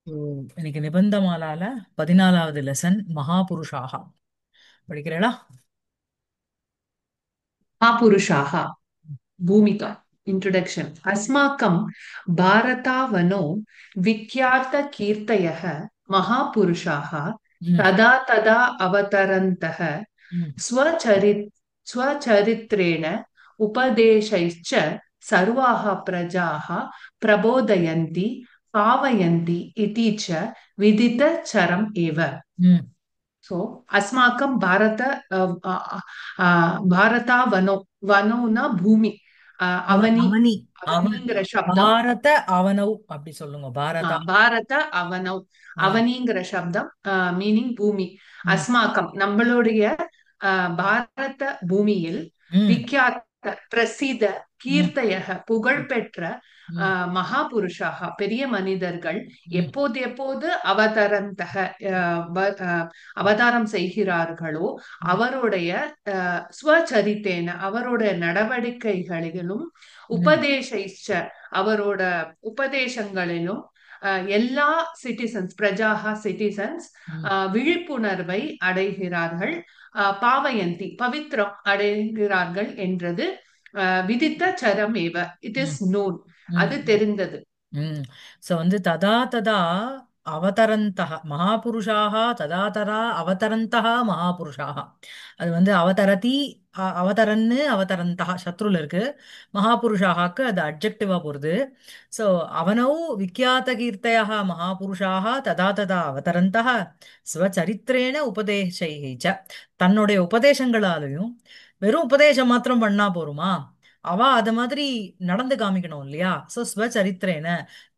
இன்னைக்கு நிபந்தமாலால 14வது லெசன் மகாபுருஷாக படிக்கிறேளா? महापुरुषाः भूमिका इंट्रोडक्शन अस्माकं भारतावनो विख्यातकीर्तयः महापुरुषाः ம், तदा तदा अवतरन्तः ம், स्वचरि स्वचरित्रेण उपदेशैश्च सर्वाः प्रजाः प्रबोधयन्ति पावयन्ति इति च विदितचरम् एव। ம். सो अस्माकं भारतावनो वनो न भूमि अवनि அவனி अवनिंगर शब्दम பாரத அவனௌ அப்படி சொல்லுங்க. பாரதா. भारत अवनौ ஆ, अवनिंगर शब्दम मीनिंग भूमि ம், अस्माकं நம்மளுடைய பாரத பூமியில் ம், விக்கியாத்த பிரசித்த ம், கீர்த்தையக புகழ்பெற்ற ம், மகாபுருஷாக பெரிய மனிதர்கள் ம், எப்போது எப்போது அவதரந்தக அவதாரம் செய்கிறார்களோ ம், அவருடைய ஸ்வச்சரித்தேன அவருடைய நடவடிக்கைகளிலும் ம், உபதேசிச்ச அவரோட உபதேசங்களிலும் எல்லா சிட்டிசன்ஸ் பிரஜாகா சிட்டிசன்ஸ் ம், விழிப்புணர்வை அடைகிறார்கள், பாவயந்தி பவித்ரம் அடைகிறார்கள் என்றது விதித்த சரமேவ. இட் ம், இஸ் நோன், அது ம். தெரிந்தது. ம். ஸோ வந்து ததா ததா அவதரந்தः மகாபுருஷாக ததா ததா அவதரந்தः மகாபுருஷாக. அது வந்து அவதரதி, அவதரன்னு அவதரந்தः சத்ருல இருக்கு. மகாபுருஷாக்கு அது அட்ஜெக்டிவா போறது. ஸோ அவனௌ விக்கியாத கீர்த்தயः மகாபுருஷாக ததா ததா அவதரந்தः ஸ்வச்சரித்திரேண உபதேசைः ச. தன்னுடைய உபதேசங்களாலையும் வெறும் உபதேசம் மாத்திரம் பண்ணா போருமா? அவ அத மாதிரி நடந்து காமிக்கணும் இல்லையா? சோ ஸ்வச்சரித்திரேன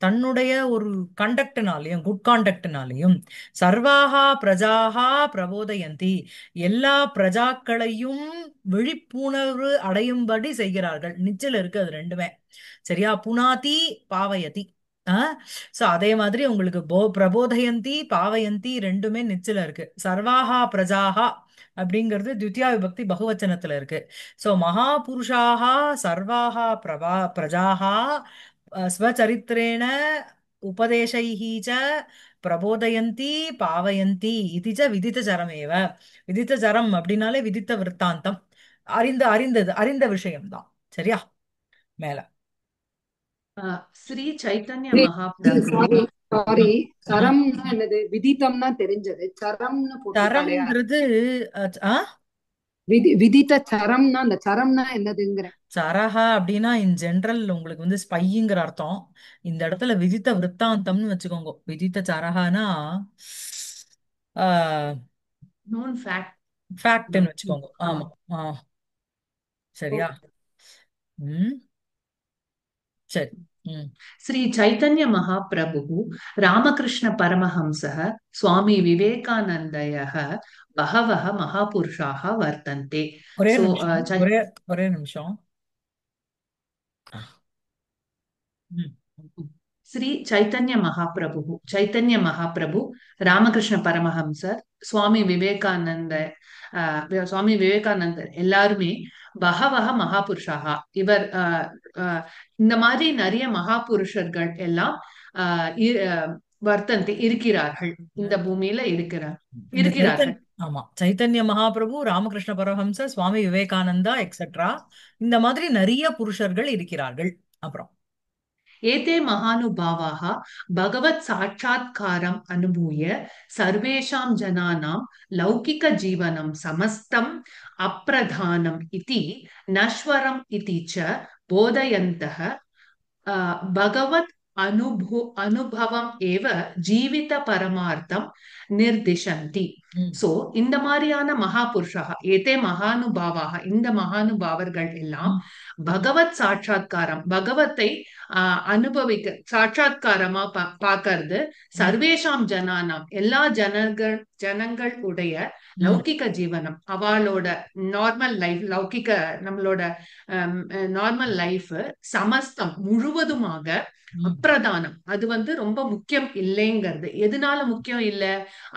தன்னுடைய ஒரு கண்டக்ட்னாலையும் குட் காண்டக்ட்னாலையும் சர்வாகா பிரஜாகா பிரபோதயந்தி எல்லா பிரஜாக்களையும் விழிப்புணர்வு அடையும்படி செய்கிறார்கள். நிச்சல இருக்கு அது ரெண்டுமே. சரியா? புனாதி பாவயதி. சோ அதே மாதிரி உங்களுக்கு பிரபோதயந்தி பாவயந்தி ரெண்டுமே நிச்சல இருக்கு. சர்வாகா பிரஜாகா அப்படிங்கிறது த்விதியா விபக்தி பகுவச்சனத்துல இருக்கு. சோ மகாபுருஷாக சர்வாக பிரஜாக ஸ்வச்சரித்திரேண உபதேசைः च பிரபோதயந்தி பாவயந்தி இது ச விதித்தச்சரமேவ. விதித்தச்சரம் அப்படின்னாலே விதித்த விற்த்தாந்தம். அறிந்தது அறிந்த விஷயம்தான். சரியா? மேல. ஸ்ரீ சைத்தன்ய மகாபிரபு. சாரி சாரி, ம். ம். சரம்னா என்னது? விதித்தம்னா தெரிஞ்சது, சரம்னு போட்டிருக்காளே. சரம்ங்கிறது விதித்த சரம்னா அந்த சரம்னா என்னதுங்கிற. சரஹா அப்படின்னா இன் ஜெனரல் உங்களுக்கு வந்து ஸ்பைங்கிற அர்த்தம். இந்த இடத்துல விதித்த விற்த்தாந்தம்னு வச்சுக்கோங்க. விதித்த சரஹானா நோன் ஃபேக்ட். ஃபேக்ட்னு வச்சுக்கோங்க. ஆமா. ஆமா. ஆ, சரியா? ம். சரி. ம். श्री चैतन्य महाप्रभुः रामकृष्ण परमहंसः स्वामी विवेकानन्दयः बहवः महापुरुषाः वर्तन्ते। ஒரே सो நிமிஷம். ஒரே நிமிஷம். ம். श्री चैतन्य महाप्रभु रामकृष्ण परमहंसர் சுவாமி விவேகானந்த சுவாமி விவேகானந்தர் எல்லாருமே பகவஹ மகாபுருஷாக இவர் இந்த மாதிரி நிறைய மகாபுருஷர்கள் எல்லாம் வர்த்தந்தி இருக்கிறார்கள், இந்த பூமியில இந்த இருக்கிறார்கள். ஆமா, சைத்தன்ய மகாபிரபு, ராமகிருஷ்ண பரமஹம்ச, சுவாமி விவேகானந்தா எக்ஸெட்ரா இந்த மாதிரி நிறைய புருஷர்கள் இருக்கிறார்கள். அப்புறம் एते महानुभावाः भगवत् साक्षात्कारम् अनुभूय सर्वेषां जनानां लौकिकजीवनं समस्तम् अप्रधानम् इति नश्वरम् इति च बोधयन्तः भगवत् அனுபவம் ஏவ ஜீவித பரமார்த்தம் நிர்திஷந்தி. ம், சோ இந்த மாதிரியான மகாபுருஷாக ஏதே மகானுபாவாக இந்த மகானுபாவர்கள் எல்லாம் ம், பகவத் சாட்சா்காரம் பகவத்தை அனுபவிக்க சாட்சா்காரமா பாக்கிறது. ம், சர்வேஷாம் ஜனானாம் எல்லா ஜனங்கள் உடைய ம், லௌகிக ஜீவனம் அவளோட நார்மல் லைஃப் லௌகிக நம்மளோட நார்மல் லைஃப் சமஸ்தம் முழுவதுமாக ம். அப்பிரதானம் அது வந்து ரொம்ப முக்கியம் இல்லைங்கிறது. எதனால முக்கியம் இல்ல?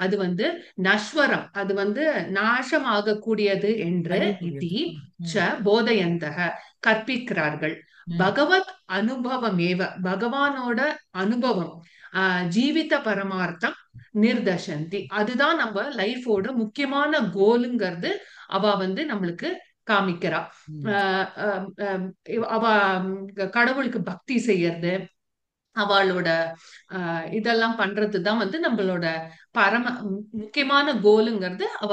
அது வந்து நஸ்வரம், அது வந்து நாசமாக கூடியது என்று இதி அழியக்கூடியது. ம், ச போதயந்தக கற்பிக்கிறார்கள். ம், பகவத் அனுபவமேவ பகவானோட அனுபவம் ஜீவித பரமார்த்தம் நிர்தசந்தி. அதுதான் நம்ம லைஃபோட முக்கியமான கோலுங்கிறது அவ வந்து நம்மளுக்கு காமிக்கிறா. ஆஹ் ஆஹ் ஆஹ் அவ கடவுளுக்கு பக்தி செய்யறது, அவளோட இதெல்லாம் பண்றதுதான் வந்து நம்மளோட பரம முக்கியமான கோலுங்கிறது அவ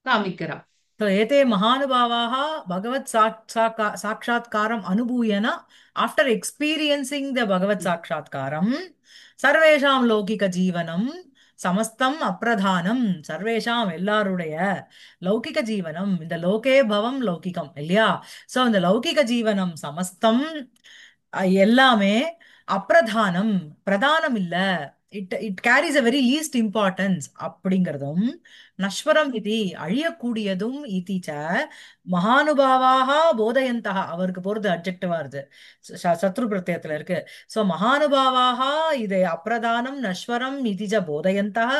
காமிக்கிறா. So, एते महानुभावाः भगवत् साक्षात्कारम् अनुभूयन आफ्टर् एक्स्पीरियन्सिङ्ग् द भगवत् साक्षात्कारम् सर्वेषां लौकिकजीवनं समस्तम् अप्रधानं सर्वेषाम् எல்லாருடைய லௌகிக ஜீவனம் இந்த லோகே பவம் லௌகிகம் இல்லையா. சோ இந்த லௌகிக ஜீவனம் சமஸ்தம் எல்லாமே அப்பிரதானம் பிரதானம் இல்ல, it carries a very least importance அப்படிங்கிறதும் நஸ்வரம் இது அழியக்கூடியதும் இதிச்ச மகானுபாவாக போதயந்தக அவருக்கு போறது அப்ஜெக்டிவா இருக்கு, சத்ரு பிரத்யத்துல இருக்கு. சோ மகானுபாவாக இதை அப்பிரதானம் நஸ்வரம் இதிச்ச போதயந்தக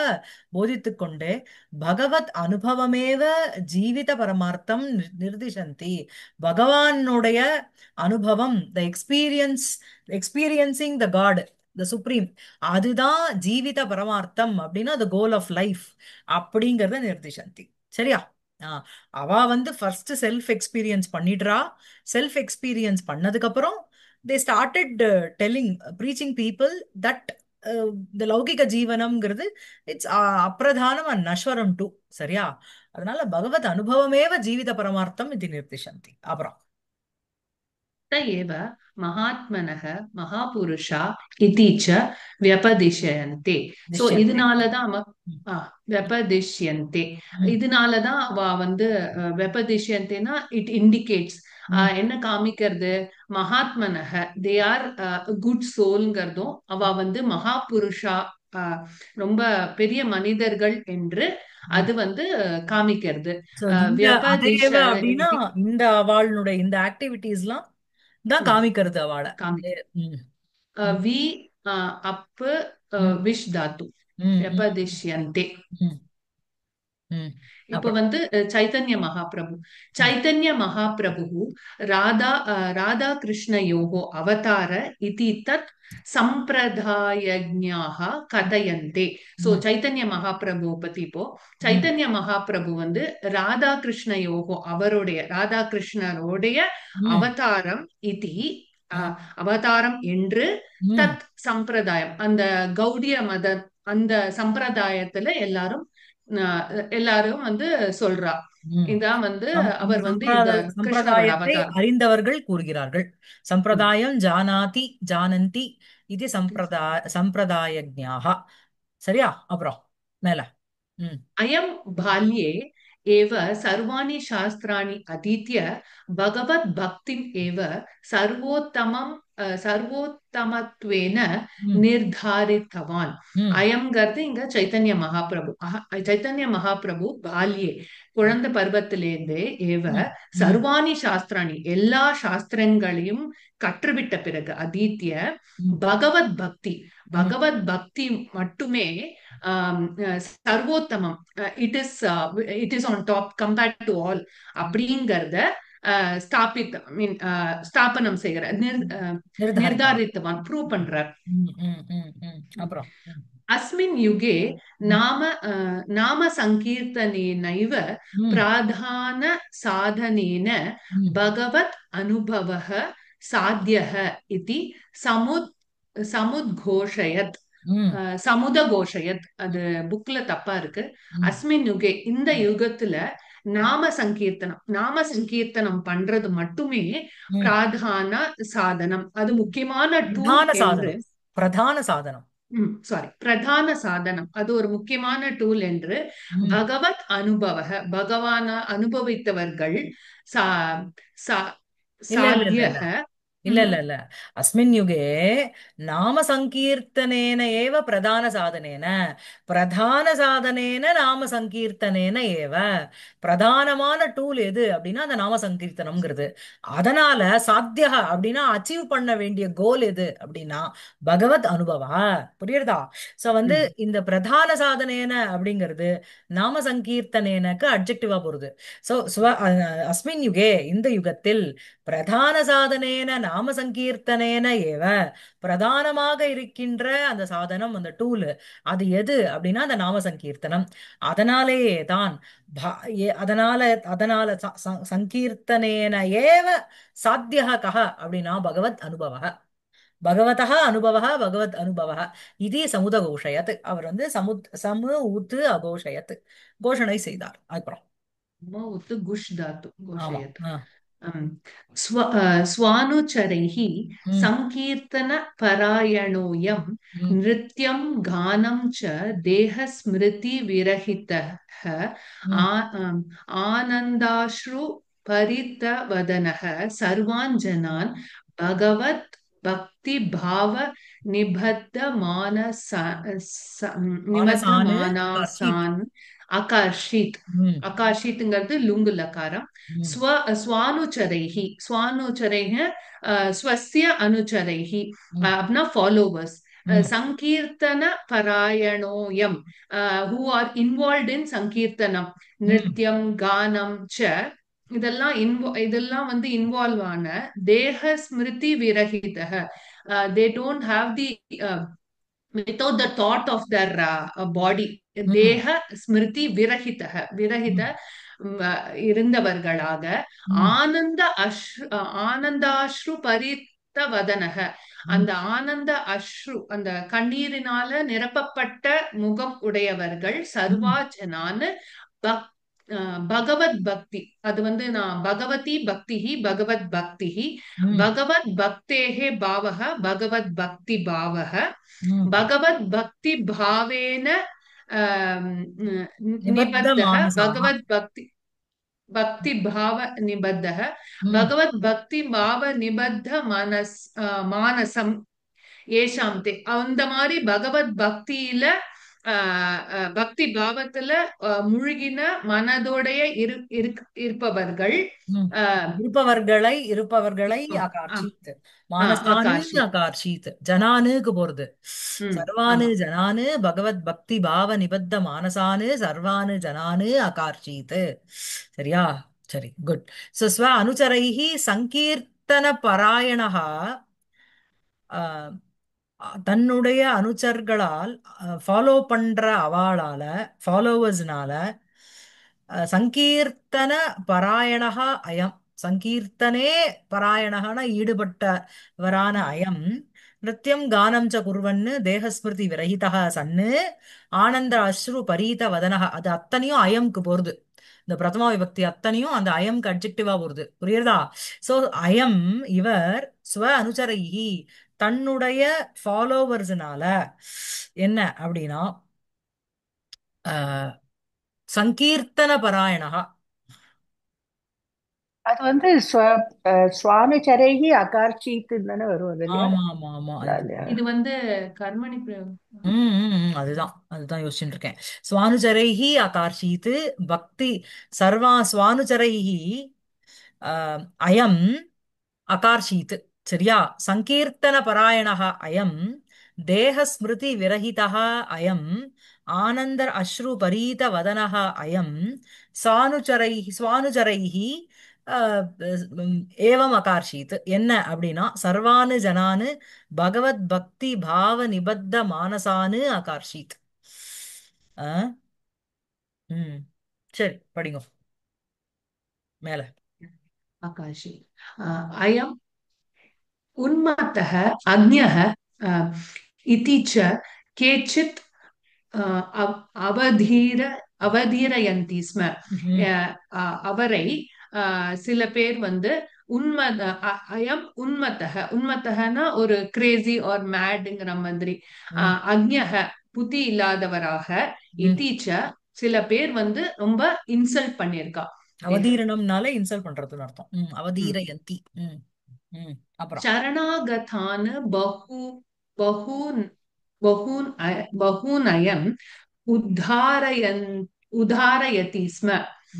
போதித்து கொண்டு பகவத் அனுபவமேவ ஜீவித பரமார்த்தம் நிர்திசந்தி பகவானுடைய அனுபவம் the experiencing the God the supreme அதுதான் ஜீவித பரமார்த்தம் அப்படின்னா the கோல் ஆஃப் லைஃப் அப்படிங்கறத நிர்திசந்தி. சரியா? ஆஹ் அவ வந்து ஃபர்ஸ்ட் செல்ஃப் எக்ஸ்பீரியன்ஸ் பண்ணிடுறா. செல்ஃப் எக்ஸ்பீரியன்ஸ் பண்ணதுக்கு அப்புறம் they started telling preaching people that இந்த லௌகிக ஜீவனம்ங்கிறது இட்ஸ் அப்பிரதானம் அண்ட் நஸ்வரம் டூ. சரியா? அதனால பகவத் அனுபவமேவ ஜீவித பரமார்த்தம் இது நிர்திசந்தி. அப்புறம் एव महात्मनः महापुरुषा इति च व्यपदिशयन्ते. சோ திஷ்யந்தே. இதனாலதான் ம், வெபதிஷ்யந்தே, ம், இதனாலதான் அவ வந்து வெபதிஷ்யந்தேனா இட் இண்டிகேட்ஸ் ம், என்ன காமிக்கிறது, மகாத்மனக தே ஆர் குட் சோல்ங்கிறதும் அவ வந்து மகாபுருஷா ரொம்ப பெரிய மனிதர்கள் என்று ம். அது வந்து காமிக்கிறது. So, இந்த அதேவ அப்படின்னா வியபதிஷயந்தி இந்த அவளுடைய இந்த ஆக்டிவிட்டீஸ்லாம் தான் காமிக்கிறது அவளை. காமி ம், ம், வி அப்பு ம், விஷ் தாத்து ம், ம், வெபதிஷ்யந்தே. ம், ம். இப்ப அப்புறம் வந்து சைத்தன்ய மகாபிரபு, சைத்தன்ய மகாபிரபு ராதா கிருஷ்ணயோகோ அவதார இதி தத் சம்பிரதாயஜ்ஞாः கதயந்தே. சோ ம், சைத்தன்ய மகாபிரபு பத்தி இப்போ ம், சைத்தன்ய மகாபிரபு வந்து ராதா கிருஷ்ணயோகோ அவருடைய ராதா கிருஷ்ணருடைய ம், அவதாரம் இதி ம், அவதாரம் என்று ம், தத் சம்பிரதாயம் அந்த கௌடிய மத அந்த சம்பிரதாயத்துல எல்லாரும் வந்து சொல்றா. ம். இதான் வந்து இந்த அவர் வந்து இந்த கிருஷ்ணரோட சம்பிரதாயத்தை அவதாரம். அறிந்தவர்கள் கூறுகிறார்கள். ம். சம்பிரதாயம் ஜானாதி ஜானந்தி இது சம்பிரதாயஜ்ஞாக. சரியா? அப்புறம் மேல. ம், அயம் பால்யே एव सर्वाणि शास्त्राणि अधीत्य भगवत् भक्तिम् एव सर्वोत्तमं सर्वोत्तमत्वेन ம், निर्धारितवान्. ம், அயம்ங்கிறது இங்க சைத்தன்ய மகாபிரபு. சைத்தன்ய மகாபிரபு பால்யே குழந்தை பருவத்திலேருந்தே ஏவ ம், ம், சர்வாணி சாஸ்திராணி எல்லா சாஸ்திரங்களையும் கற்றுவிட்ட பிறகு அதீத்திய ம், பகவத் பக்தி ம், பகவத் பக்தி மட்டுமே சர்வோத்தமம், it is on top compared to all ம். அப்படிங்கறத ஸ்தாபனம் செய்யற நிர்தாரித்தவன். நிர்தாரித்தவான் ப்ரூவ் பண்றார். ம், ம், ம், ம். அப்புறம் ம், अस्मिन् युगे ம், नाम सङ्कीर्तनेनैव ம், प्रधानसाधनेन ம், भगवत् अनुभवः साध्यः इति समुद्घोषयत्. ம், சமுதகோஷயத் அது புக்ல தப்பா இருக்கு. ம், அஸ்மின் யுகே இந்த ம், யுகத்துல நாம சங்கீர்த்தனம் பண்றது மட்டுமே ம். பிராதான சாதனம், அது முக்கியமான டூல் பிரதான என்று. சாதனம். பிரதான சாதனம். சாரி, பிரதான சாதனம் அது ஒரு முக்கியமான டூல் என்று ம். பகவத் பகவான அனுபவித்தவர்கள் சா சா இல்ல இல்ல இல்ல இல்ல சாத்தியக. இல்ல இல்ல இல்ல அஸ்மின் யுகே நாம சங்கீர்த்தனேன ஏவ பிரதான சாதனேன பிரதான சாதனேன நாம சங்கீர்த்தனேன ஏவ பிரதானமான டூல் எது அப்படின்னா அந்த நாம சங்கீர்த்தனம்ங்கிறது. அதனால சாத்தியா அப்படின்னா அச்சீவ் பண்ண வேண்டிய கோல் எது அப்படின்னா பகவத் அனுபவா. புரியுறதா? சோ வந்து இந்த பிரதான சாதனேன அப்படிங்கிறது நாம சங்கீர்த்தனேனக்கு அட்ஜெக்டிவா போறது. சோ அஸ்மின் யுகே இந்த யுகத்தில் பிரதான சாதனேன நாம சங்கீர்த்தனேன ஏவ பிரதானமாக இருக்கின்ற அந்த சாதனம் அந்த டூல் அது எது அப்படின்னா அந்த நாம சங்கீர்த்தனம். அதனாலேயே தான் அதனால அதனால சங்கீர்த்தனேன ஏவ சாத்தியः கः அப்படின்னா பகவத் அனுபவः. பகவதः அனுபவः பகவத் அனுபவः இது சமுதகோஷயத். அவர் வந்து சமு உத்து அகோஷயத் கோஷணை செய்தார். அப்புறம் उत गुष् धातु ஆமா. घोषयत् ஆ. स्वानुचरैः ம். सङ्कीर्तनपरायणोऽयं ம். नृत्यं गानं च देहस्मृतिविरहितः ம். आनन्दाश्रुपरितवदनः सर्वान् जनान् भगवत् भक्तिभाव निबद्ध மானசானு அகார்ஷித். निबद्धमानसान् अकर्षित् ம். अकार्षित्ங்கிறது லுங்கு லகாரம் ம். स्वानुचरैः स्वानुचरैः स्वस्य अनुचरैः ம். अपना followers ம். சங்கீர்த்தன பராயணோயம் who are involved in சங்கீர்த்தனம் ம். நிருத்யம் கானம் ச இதெல்லாம் வந்து இன்வால்வ் ஆன தேக Smriti விரகிதः they don't have the without the thought of their body ம். தேக ஸ்மிருதி விரகிதः விரகித ம். இருந்தவர்களாக ம். ஆனந்தாஸ்ரு பரித்த வதனக ம். அந்த ஆனந்த அஸ்ரு அந்த கண்ணீரினால நிரப்பப்பட்ட முகம் உடையவர்கள் ம். சர்வா ஜனான்னு பகவத் பக்தி அது வந்து நான் பகவதி பக்திஹி பகவத் பக்திஹி ம். பகவத் பக்தேஹே பாவக பகவத் பக்தி பாவக ம். भगवद् भक्ति भावेन நிபத்த निबद्धः மானசாக. भगवद् भक्ति भाव निबद्धः ம். भगवद् भक्ति भाव निबद्ध मानसம் ஏஷாம் தே அந்த மாதிரி பகவத் பக்தியில பக்தி பாவத்துல முழுகின மனதோடைய இருப்பவர்கள் ம். ஆஹ் இருப்பவர்களை ஆஹ் அகார்ஷித். மானசானு ஆகாஷி அகார்ஷித் ஜனானுக்கு போறது. சர்வானு ஆமா ஜனானு பகவத் பக்தி பாவ நிபத்த மானசானு சர்வானு ஜனானு அகார்ஷித். சரியா? சரி, குட். சோ ஸ்வ அனுச்சரைஹி சங்கீர்த்தன பராயணஹ, தன்னுடைய அனுச்சர்களால் ஃபாலோ பண்ற அவளால ஃபாலோவர்ஸ்னால சங்கீர்த்தன பராயணஹா அயம். சங்கீர்த்தனே பராயணஹன ஈடுபட்டவரான அயம் நிருத்யம் கானம் ச குர்வன்னு தேகஸ்மிருதி விரஹிதः சன்னு ஆனந்த அஸ்ரு பரீத வதனஹ. அது அத்தனையும் அயம்க்கு போறது. இந்த பிரதமா விபக்தி அத்தனையும் அந்த அயம்க்கு அட்ஜெக்டிவா போறது. புரியுறதா? சோ அயம் இவர் ஸ்வ அனுச்சரைஹி தன்னுடைய ஃபாலோவர்ஸ்னால என்ன அப்படின்னா அஹ், சங்கீர்த்தன பராயணஹா. அது வந்து சுவானுச்சரைகி அகார்ஷித்துன்னு தானே வரும் அது இல்லையா? ஆமா ஆமா ஆமா இல்லையா? இது வந்து கர்மணி பிரயோகம் அதுதான் அதுதான் யோசிச்சுட்டு இருக்கேன். சுவானுச்சரைஹி அகார்ஷீத் பக்தி சர்வா சுவானுச்சரைஹி அயம் அகார்ஷீத். சரியா? சங்கீர்த்தன பராயணः அயம் தேகஸ்மிருதி விரஹிதः அயம் ஆனந்த அஸ்ரு பரீத வதனः அயம் ஸ்வானுச்சரைஹி ஏவம் அகார்ஷீத். என்ன அப்படின்னா சர்வானு ஜனானு பகவத் பக்தி பாவ நிபத்த மானசானு அகார்ஷீத். ஆ? ம். சரி, படிங்க மேல. आकाशे अयम् उन्मत्तः अज्ञः इति च केचित् அவதீர அவதீரயந்தி ஸ்ம ம்ஹும். அவரை சில பேர் வந்து உன்மத அயம் உன்மத்தக உன்மத்தகனா ஒரு கிரேசி ஆர் மேட்ங்கிற மாதிரி ம். அக்ஞக புத்தி இல்லாதவராக ம். இத்தீச்ச சில பேர் வந்து ரொம்ப இன்சல்ட் பண்ணியிருக்கா அவதீரணம்னால இன்சல்ட் பண்றதுன்னு அர்த்தம். ம். அவதீரயந்தி. ம். ம். அப்புறம் शरणागतान् बहून् बहून् बहूनयम् उद्धारयन् उदारयति स्म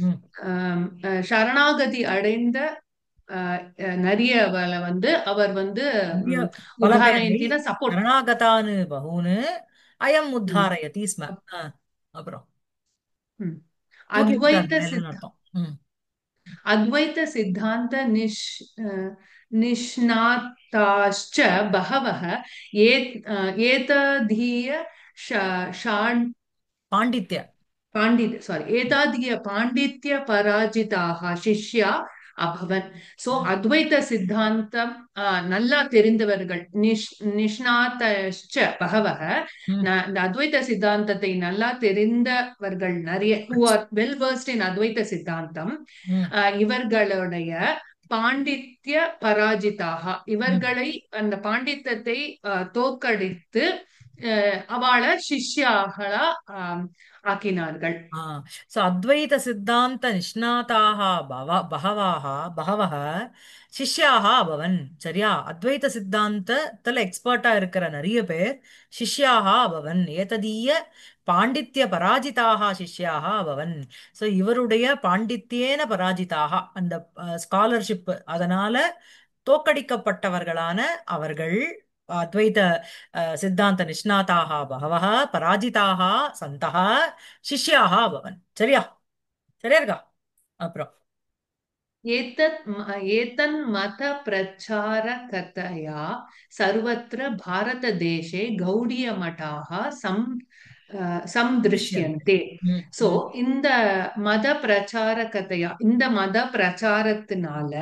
ம். சரணாகதி அடைந்த நிறையவளை வந்து அவர் வந்து இந்திய பல பேரை உதாரணத்தின சப்போர்ட் சரணாகதானு பகூனு அயம் உத்தாரயதி ஸ்ம. ஆ, அப்புறம் தூக்கி அத்வைத விட்டார் மேலன்னு அர்த்தம். ம். अद्वैत सिद्धांत निष्णाताश्च बहवः एतदीय षाण् பாண்டித்ய. एतादीय पाण्डित्य पराजिताः शिष्या அபவன். சோ ம், அத்வைத சித்தாந்தம் நல்லா தெரிந்தவர்கள் நிஷ்ணாதश्च பகவः ம், இந்த அத்வைத சித்தாந்தத்தை நல்லா தெரிந்தவர்கள் நிறைய who are well versed in அத்வைத சித்தாந்தம், ம், இவர்களுடைய பாண்டித்ய பராஜிதாக, ம். இவர்களை அந்த பாண்டித்தத்தை தோற்கடித்து அவள சிஷ்யாகளா ஆக்கினார்கள். सो अद्वैत सिद्धांत निष्णाताः बहवः बहवः शिष्याः अभवन्. சரியா? அத்வைத சித்தாந்தத்துல எக்ஸ்பர்ட்டா இருக்கிற நிறைய பேர் சிஷ்யாக அபவன். ஏததீய பாண்டித்ய பராஜிதாக சிஷ்யாக அபவன். ஸோ இவருடைய பாண்டித்யேன பராஜிதாக, அந்த ஸ்காலர்ஷிப் அதனால தோக்கடிக்கப்பட்டவர்களான அவர்கள் அத்வைத சித்தாந்த நிஷ்ணாதாக பகவः பராஜிதாக சந்தः சிஷ்யாக அபவன். சரியா? சரியா இருக்கா? அப்புறம் एतन्मतप्रचारकतया सर्वत्र भारतदेशे गौडीयमठाः சிஷ்யந்தே. சம்திருஷ்யந்தே. ம், சோ ம், இந்த மத பிரச்சாரகதையா, இந்த மத பிரச்சாரத்தினால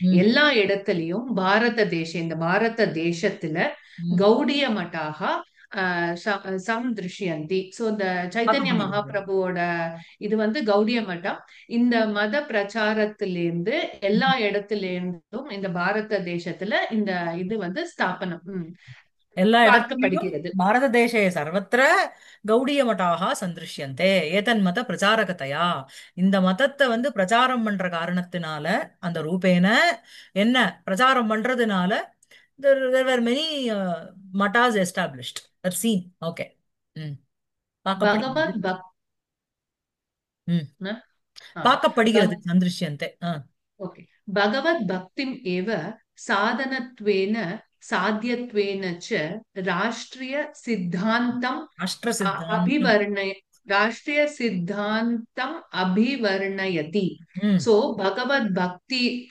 ம், எல்லா இடத்துலயும் இந்த பாரத தேசத்துல ம். கௌடிய மட்டாக சம்திருஷ்யந்தி. சோ இந்த சைத்தன்ய பார்க்கப்படுகிறது. மகாபிரபுவோட இது வந்து கௌடிய மட்டம். இந்த மத பிரச்சாரத்திலிருந்து எல்லா இடத்துல இருந்தும் இந்த பாரத தேசத்துல இந்த இது வந்து ஸ்தாபனம் எல்லா இடத்துலயும் பார்க்கப்படுகிறது. பாரததேசே சர்வத்திர கௌடிய மட்டாக சந்திருஷ்யந்தே ஏதன்மத பிரச்சாரகதையா. இந்த மதத்தை வந்து பிரச்சாரம் பண்ற காரணத்தினால, அந்த ரூபேன என்ன பிரச்சாரம் பண்றதுனால there were many matas established or seen. Okay. ம். பார்க்கப்படுகிறது. பகவத் பக் ம். ஆ, பார்க்கப்படுகிறது பக்- சந்திருஷ்யந்தே. ஓகே. பகவத் பக்திம் ஏவ சாதனத்வேன சாத்தியத்வேன ச ராஷ்டிரிய சித்தாந்தம் ராஷ்டிர சித்தாந்தம். அபிவர்ணய ராஷ்டிரிய சித்தாந்தம் அபிவர்ணயதி. ம், சோ பகவத் பக்தி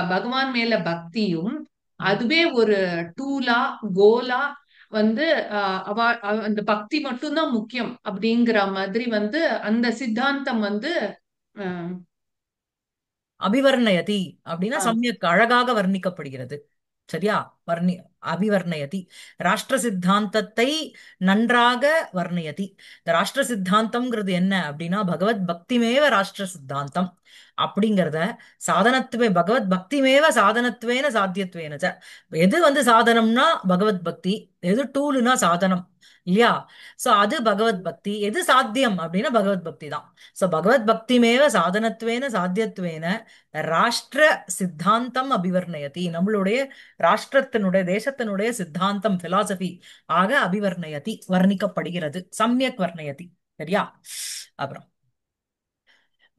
பகவான் மேல பக்தியும் ம். அதுவே ஒரு டூலா கோலா வந்து அந்த பக்தி மட்டும்தான் முக்கியம் அப்படிங்கிற மாதிரி வந்து அந்த சித்தாந்தம் வந்து அஹ், அபிவர்ணயதி அப்படின்னா அஹ், சமயக் அழகாக வர்ணிக்கப்படுகிறது. சரியா? வர்ணி அபிவர்ணயதி ராஷ்டிர சித்தாந்தத்தை நன்றாக வர்ணயதி. இந்த ராஷ்டிர சித்தாந்தம்ங்கிறது என்ன அப்படின்னா பகவத் பக்திமேவ ராஷ்டிர சித்தாந்தம் அப்படிங்கிறத பகவத் பக்திமேவ சாதனத்வேன சாத்தியத்வேன ச. எது வந்து சாதனம்னா பகவத் பக்தி, எது டூலுனா சாதனம் இல்லையா? சோ அது பகவத் பக்தி. எது சாத்தியம் அப்படின்னா பகவத் பக்தி தான். சோ பகவத் பக்திமேவ சாதனத்வேன சாத்தியத்வேன ராஷ்டிர சித்தாந்தம் அபிவர்ணயதி. நம்மளுடைய ராஷ்டிரத்தினுடைய தேசத்தினுடைய சித்தாந்தம் பிலாசபி ஆக அபிவர்ணயதி வர்ணிக்கப்படுகிறது. சம்யக் வர்ணயதி. சரியா? அப்புறம்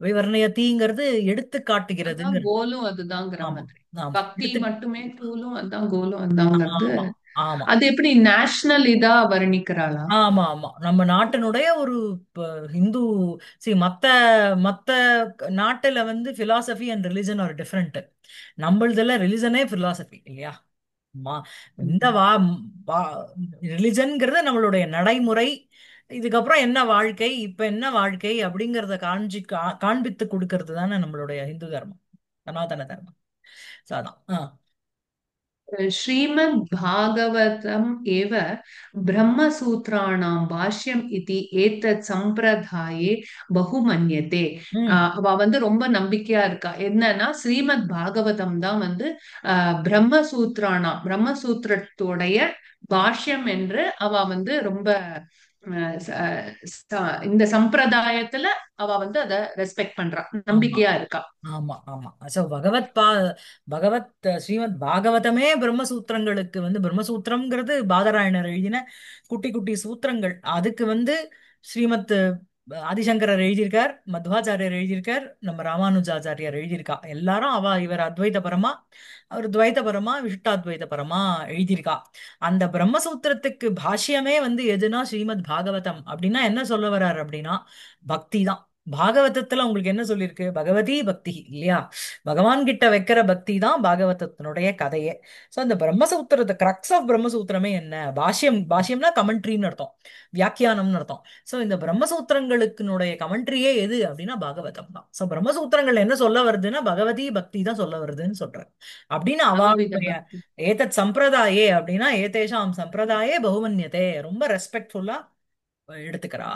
விவர்ணயதிங்கிறது எடுத்து அதான் காட்டுகிறதுங்கிறது. கோலும் அதுதாங்கிற ஆமா, மாதிரி. ஆமா. பக்தி மட்டுமே டூலும் அதான் கோலும் அதாங்கிறது. ஆமா, ஆமா, அது எப்படி நேஷனல் இதா வர்ணிக்கிறாளா? ஆமா, ஆமா. நம்ம நாட்டினுடைய ஒரு ஹிந்து மத்த மத்த நாட்டுல வந்து philosophy and religion are different. நம்மளதுல ரிலிஜனே பிலாசபி இல்லையா? மா- இந்த ம். வா ரிலிஜன்ங்கிறது நம்மளுடைய நடைமுறை. இதுக்கப்புறம் என்ன வாழ்க்கை, இப்ப என்ன வாழ்க்கை அப்படிங்கறத காண்பித்து கொடுக்கறது தானே நம்மளுடைய இந்து தர்மம், சனாதன தர்மம். So அதான். श्रीमद्भागवतम् एव ब्रह्मसूत्राणां भाष्यम् इति एतत् सम्प्रदाये बहु मन्यते. ம். அவ வந்து ரொம்ப நம்பிக்கையா இருக்கா. என்னன்னா ஸ்ரீமத் பாகவதம் தான் வந்து பிரம்மசூத்திரத்தோடைய பாஷ்யம் என்று அவ வந்து ரொம்ப இந்த சம்பிரதாயத்துல அவ வந்து அத ரெஸ்பெக்ட் பண்றா, ஆமா, நம்பிக்கையா இருக்கா. ஆமா, ஆமா. சோ பகவத் ஸ்ரீமத் பாகவதமே பிரம்மசூத்திரங்களுக்கு வந்து பிரம்மசூத்திரம்ங்கிறது பாதராயணர் எழுதின குட்டி குட்டி சூத்திரங்கள். அதுக்கு வந்து ஸ்ரீமத் ஆதிசங்கரர் எழுதியிருக்கார், மத்வாச்சாரியர் எழுதியிருக்கார், நம்ம ராமானுஜாச்சாரியார் எழுதியிருக்கா. எல்லாரும் இவர் அத்வைத பரமா, அவர் துவைத பரமா, விசிஷ்டாத்வைத பரமா எழுதியிருக்கா. அந்த பிரம்மசூத்திரத்துக்கு பாஷ்யமே வந்து எதுனா ஸ்ரீமத் பாகவதம். அப்படின்னா என்ன சொல்ல வர்றார் அப்படின்னா பக்தி தான். பாகவதத்துல உங்களுக்கு என்ன சொல்லியிருக்கு? பகவதி பக்தி இல்லையா? பகவான் கிட்ட வைக்கிற பக்தி தான் பாகவதத்தினுடைய கதையே. சோ அந்த பிரம்மசூத்திரத்தை கிரக்ஸ் ஆஃப் பிரம்மசூத்திரமே என்ன? பாஷ்யம், பாஷ்யம்னா கமெண்ட்ரின்னு அர்த்தம், வியாக்கியானம்னு அர்த்தம். சோ இந்த பிரம்மசூத்திரங்களுக்குனுடைய கமெண்ட்ரியே எது அப்படின்னா பாகவதம் தான். சோ பிரம்மசூத்திரங்கள் என்ன சொல்ல வருதுன்னா பகவதி பக்தி தான் சொல்ல வருதுன்னு சொல்றேன். அப்படின்னு நவவித அவளுடைய பக்தி. ஏதத் சம்பிரதாயே அப்படின்னா ஏதேஷாம் சம்பிரதாயே பகுமன்யதே, ரொம்ப ரெஸ்பெக்ட்ஃபுல்லா எடுத்துக்கிறா.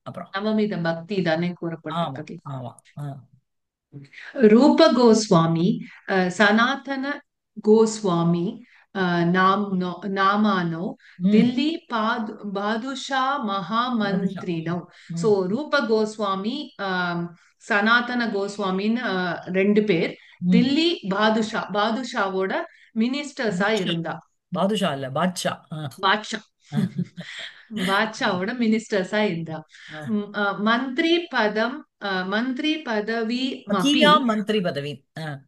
அப்புறம் நவவித பக்தி தானே ஆமா கூறப்பட்டிருக்கிறது. ஆமா. ஆ. रूप गोस्वामी सनातन गोस्वामी नामानो ம். दिल्ली बादुषा பாதுஷா. महामंत्रिनो. सो ம். रूप गोस्वामी சனாதன கோஸ்வாமின்னு ரெண்டு பேர் ம். தில்லி பாதுஷாவோட மினிஸ்டர்ஸா பாட்ஷா. இருந்தா. பாதுஷா இல்ல பாட்ஷா. ஆ. பாட்ஷா ஆ. பாட்ஷாவோட மினிஸ்டர்ஸா இருந்தா. ஆ. மந்திரி பதம் மந்திரி பதவி மப்பி. ஸ்வகீயாம் மந்திரி பதவி. ஆ.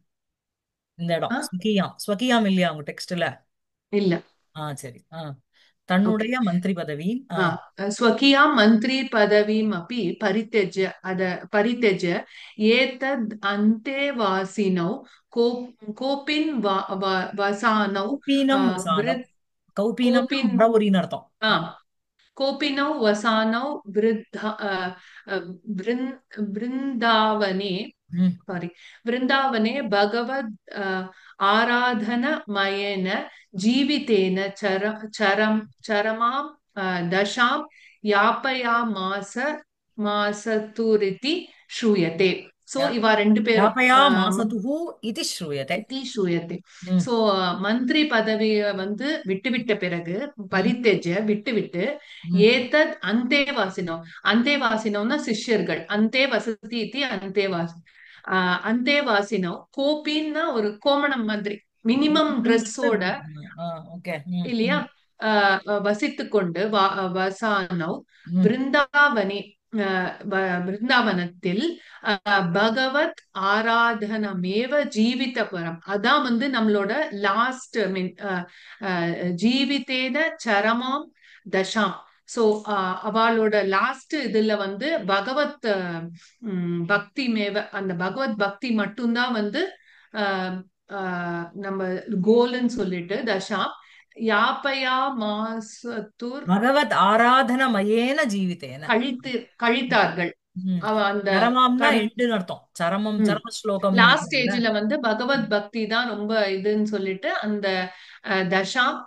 இந்த இடம் ஸ்வகீயாம், ஸ்வகீயாம் இல்லையா உங்க டெக்ஸ்ட்ல? இல்ல. ஆ சரி. ஆ. ஓகே. தன்னுடைய மந்திரி பதவி. ஆ. स्वकीयां मन्त्रिपदवीमपि परित्यज्य परित्यज्य एतद् अन्तेवासिनौ कोपिन् वसानौ கௌபீனம் வசானம். वृद् கௌபீனம்னா कोपिन् முறவுரின்னு அர்த்தம். आ, ஆ. कोपिनौ वसानौ वृन्दावने ம். सारी वृन्दावने भगवद् आराधनमयेन जीवितेन चरमां दशां यापयामास मासतुरिति श्रूयते. सो யா- इवा ரெண்டு பேரும் யாப்பயா மாசதுஹு இது ஸ்ரூயதே. இதி ஸ்ரூயते. ம். சோ மந்திரி பதவியை வந்து விட்டுவிட்ட பிறகு ம். விட்டு ம். ஏதத் அந்தேவாசினம். அந்தேவாசினம்னா சிஷ்யர்கள். அந்தே வசதி இத்தி அந்தேவாசி. அந்தேவாசினம் கோபின்னா ஒரு கோமணம் மாதிரி மினிமம் ட்ரெஸ்ஸோட ஓகே. ம். இல்லையா ம். வசித்துக் கொண்டு வசானவ் ம். பிருந்தாவனி பிருந்தாவனத்தில் பகவத் ஆராதனமேவ ஜீவித பரம். அதான் வந்து நம்மளோட லாஸ்ட் மீன் ஜீவிதேன சரமாம் தசாம். சோ அவளோட லாஸ்ட் இதுல வந்து பகவத் பக்தி மேவ, அந்த பகவத் பக்தி மட்டும்தான் வந்து அஹ், நம்ம கோல்னு சொல்லிட்டு தசாம் யாப்பயா மாசத்தூர் பகவத் ஆராதனமயேன ஜீவிதேன. கழித்தார்கள். ம். அந்த சரமாம்னா கடை எண்டுன்னு அர்த்தம். சரமம், சரம ஸ்லோகம் லாஸ்ட் இருக்குல்ல. ஸ்டேஜ்ல வந்து ம். பகவத் பக்தி தான் ரொம்ப இதுன்னு சொல்லிட்டு அந்த தசாம்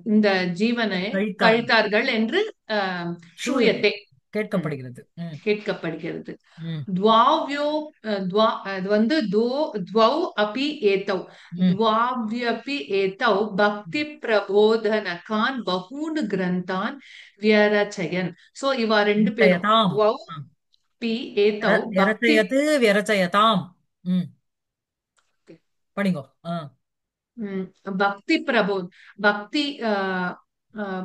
இந்த ஜீவனை கழித்தார்கள். கழித்தார்கள் என்று ஸ்ரூயதே, ஸ்ரூயத்தே கேட்கப்படுகிறது. ம். கேட்கப்படுகிறது. ம். द्वाव्यो அது வந்து द्वौ अपि एतौ ம். द्वाव्यपि एतौ भक्ति प्रबोधनकान् बहून् ग्रन्थान् व्यरचयन्. சோ இவா ரெண்டு பேரும் விரச்சயதாம். द्वौ ஆ. अपि एतौ भक्ति விரச்சயத்து விரச்சயதாம். ம். படிங்கோ. ஆ. ம், பக்தி பிரபோத் பக்தி ப-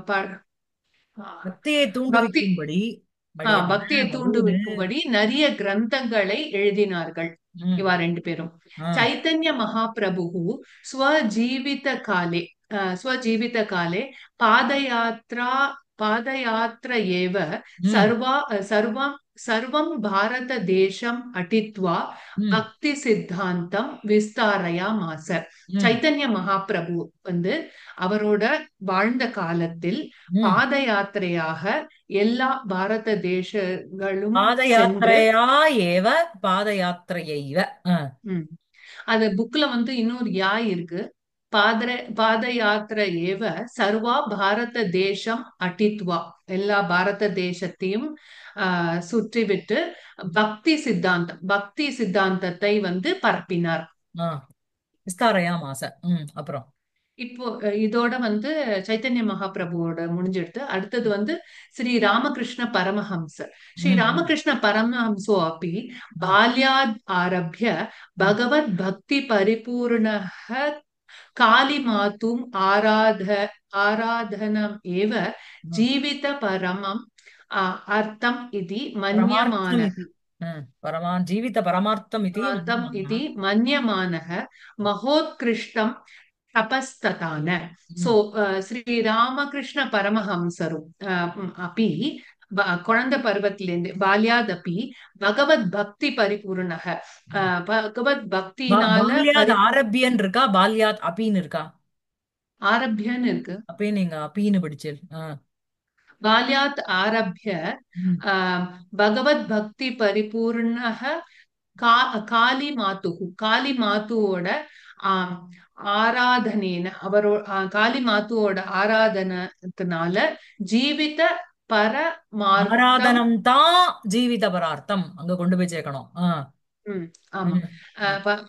பக்தியை பக்தி தூண்டுவிக்கும்படி படி பக்தியை என்ன பகூனு. தூண்டுவிக்கும்படி நிறைய கிரந்தங்களை எழுதினார்கள் ம். இவா ரெண்டு பேரும். ஆ. चैतन्य महाप्रभुः स्वजीवित काले स्वजीवित काले पादयात्रा पादयात्र एव ம். सर्वा सर्वं सर्वं भारतदेशम् अटित्वा ம். பக்தி சித்தாந்தம் விஸ்தாரயாமாச. ம். சைத்தன்ய மகாபிரபு வந்து அவரோட வாழ்ந்த காலத்தில் ம். பாத யாத்திரையாக எல்லா பாரத தேசங்களும் சென்று பாதயாத்திரையா ஏவ பாதயாத்திரையைவ. ஆ. ம், அது புக்ல வந்து இன்னொரு இருக்கு. பாத பாத யாத்திரை ஏவ சர்வா பாரத தேசம் அட்டித்வா, எல்லா பாரத தேசத்தையும் சுற்றிவிட்டு பக்தி சித்தாந்தத்தை வந்து பரப்பினார். ஆ. விஸ்தாரையா மாச. ம். அப்புறம். இப்போ இதோட வந்து சைத்தன்ய மகாபிரபுவோட முடிஞ்சிடுத்து. அடுத்தது வந்து ஸ்ரீ ராமகிருஷ்ண பரமஹம்சர். ஸ்ரீ ம். ம். ராமகிருஷ்ண பரமஹம்சோ அப்படி ஆ. பால்யாத் ஆரம்பிய ம். பகவத் பக்தி பரிபூர்ணः காளிமாத்தும் ஆராதனம் ஏவ ம். ஜீவித பரமம் அர்த்தம் இது மன்யமான பரமார்த்தம் இது. ஜீவித பரமார்த்தம் இது அர்த்தம் மன்யமானः. இது மன்யமானः மகோத்கிருஷ்டம் तपस्ततान. सो ம். श्रीरामकृष्ण परमहंसरु अपि குழந்தை பருவத்திலேருந்து பால்யாதபி பகவத் பக்தி பரிபூர்ணக பகவத் பக்தியினால பால்யாத் ஆரம்பியன் இருக்கா, பால்யாத் அபின்னு இருக்கா? ஆரம்பியன்னு இருக்கு. அப்பயே நீங்க அபின்னு படிச்சேன். बाल्यात् आरभ्य ம். भगवत भक्ति परिपूर्णः காளி மாத்துகு காளி மாத்துவோட ஆம், ஆராதனைன காளி மாத்துவோட ஆராதனத்தினால ஜீவித பரமார்த்தம். ஆராதனம் தான் ஜீவித பரார்த்தம் அங்க கொண்டு போய் சேர்க்கணும். ம், ஆமா. ம். ம்.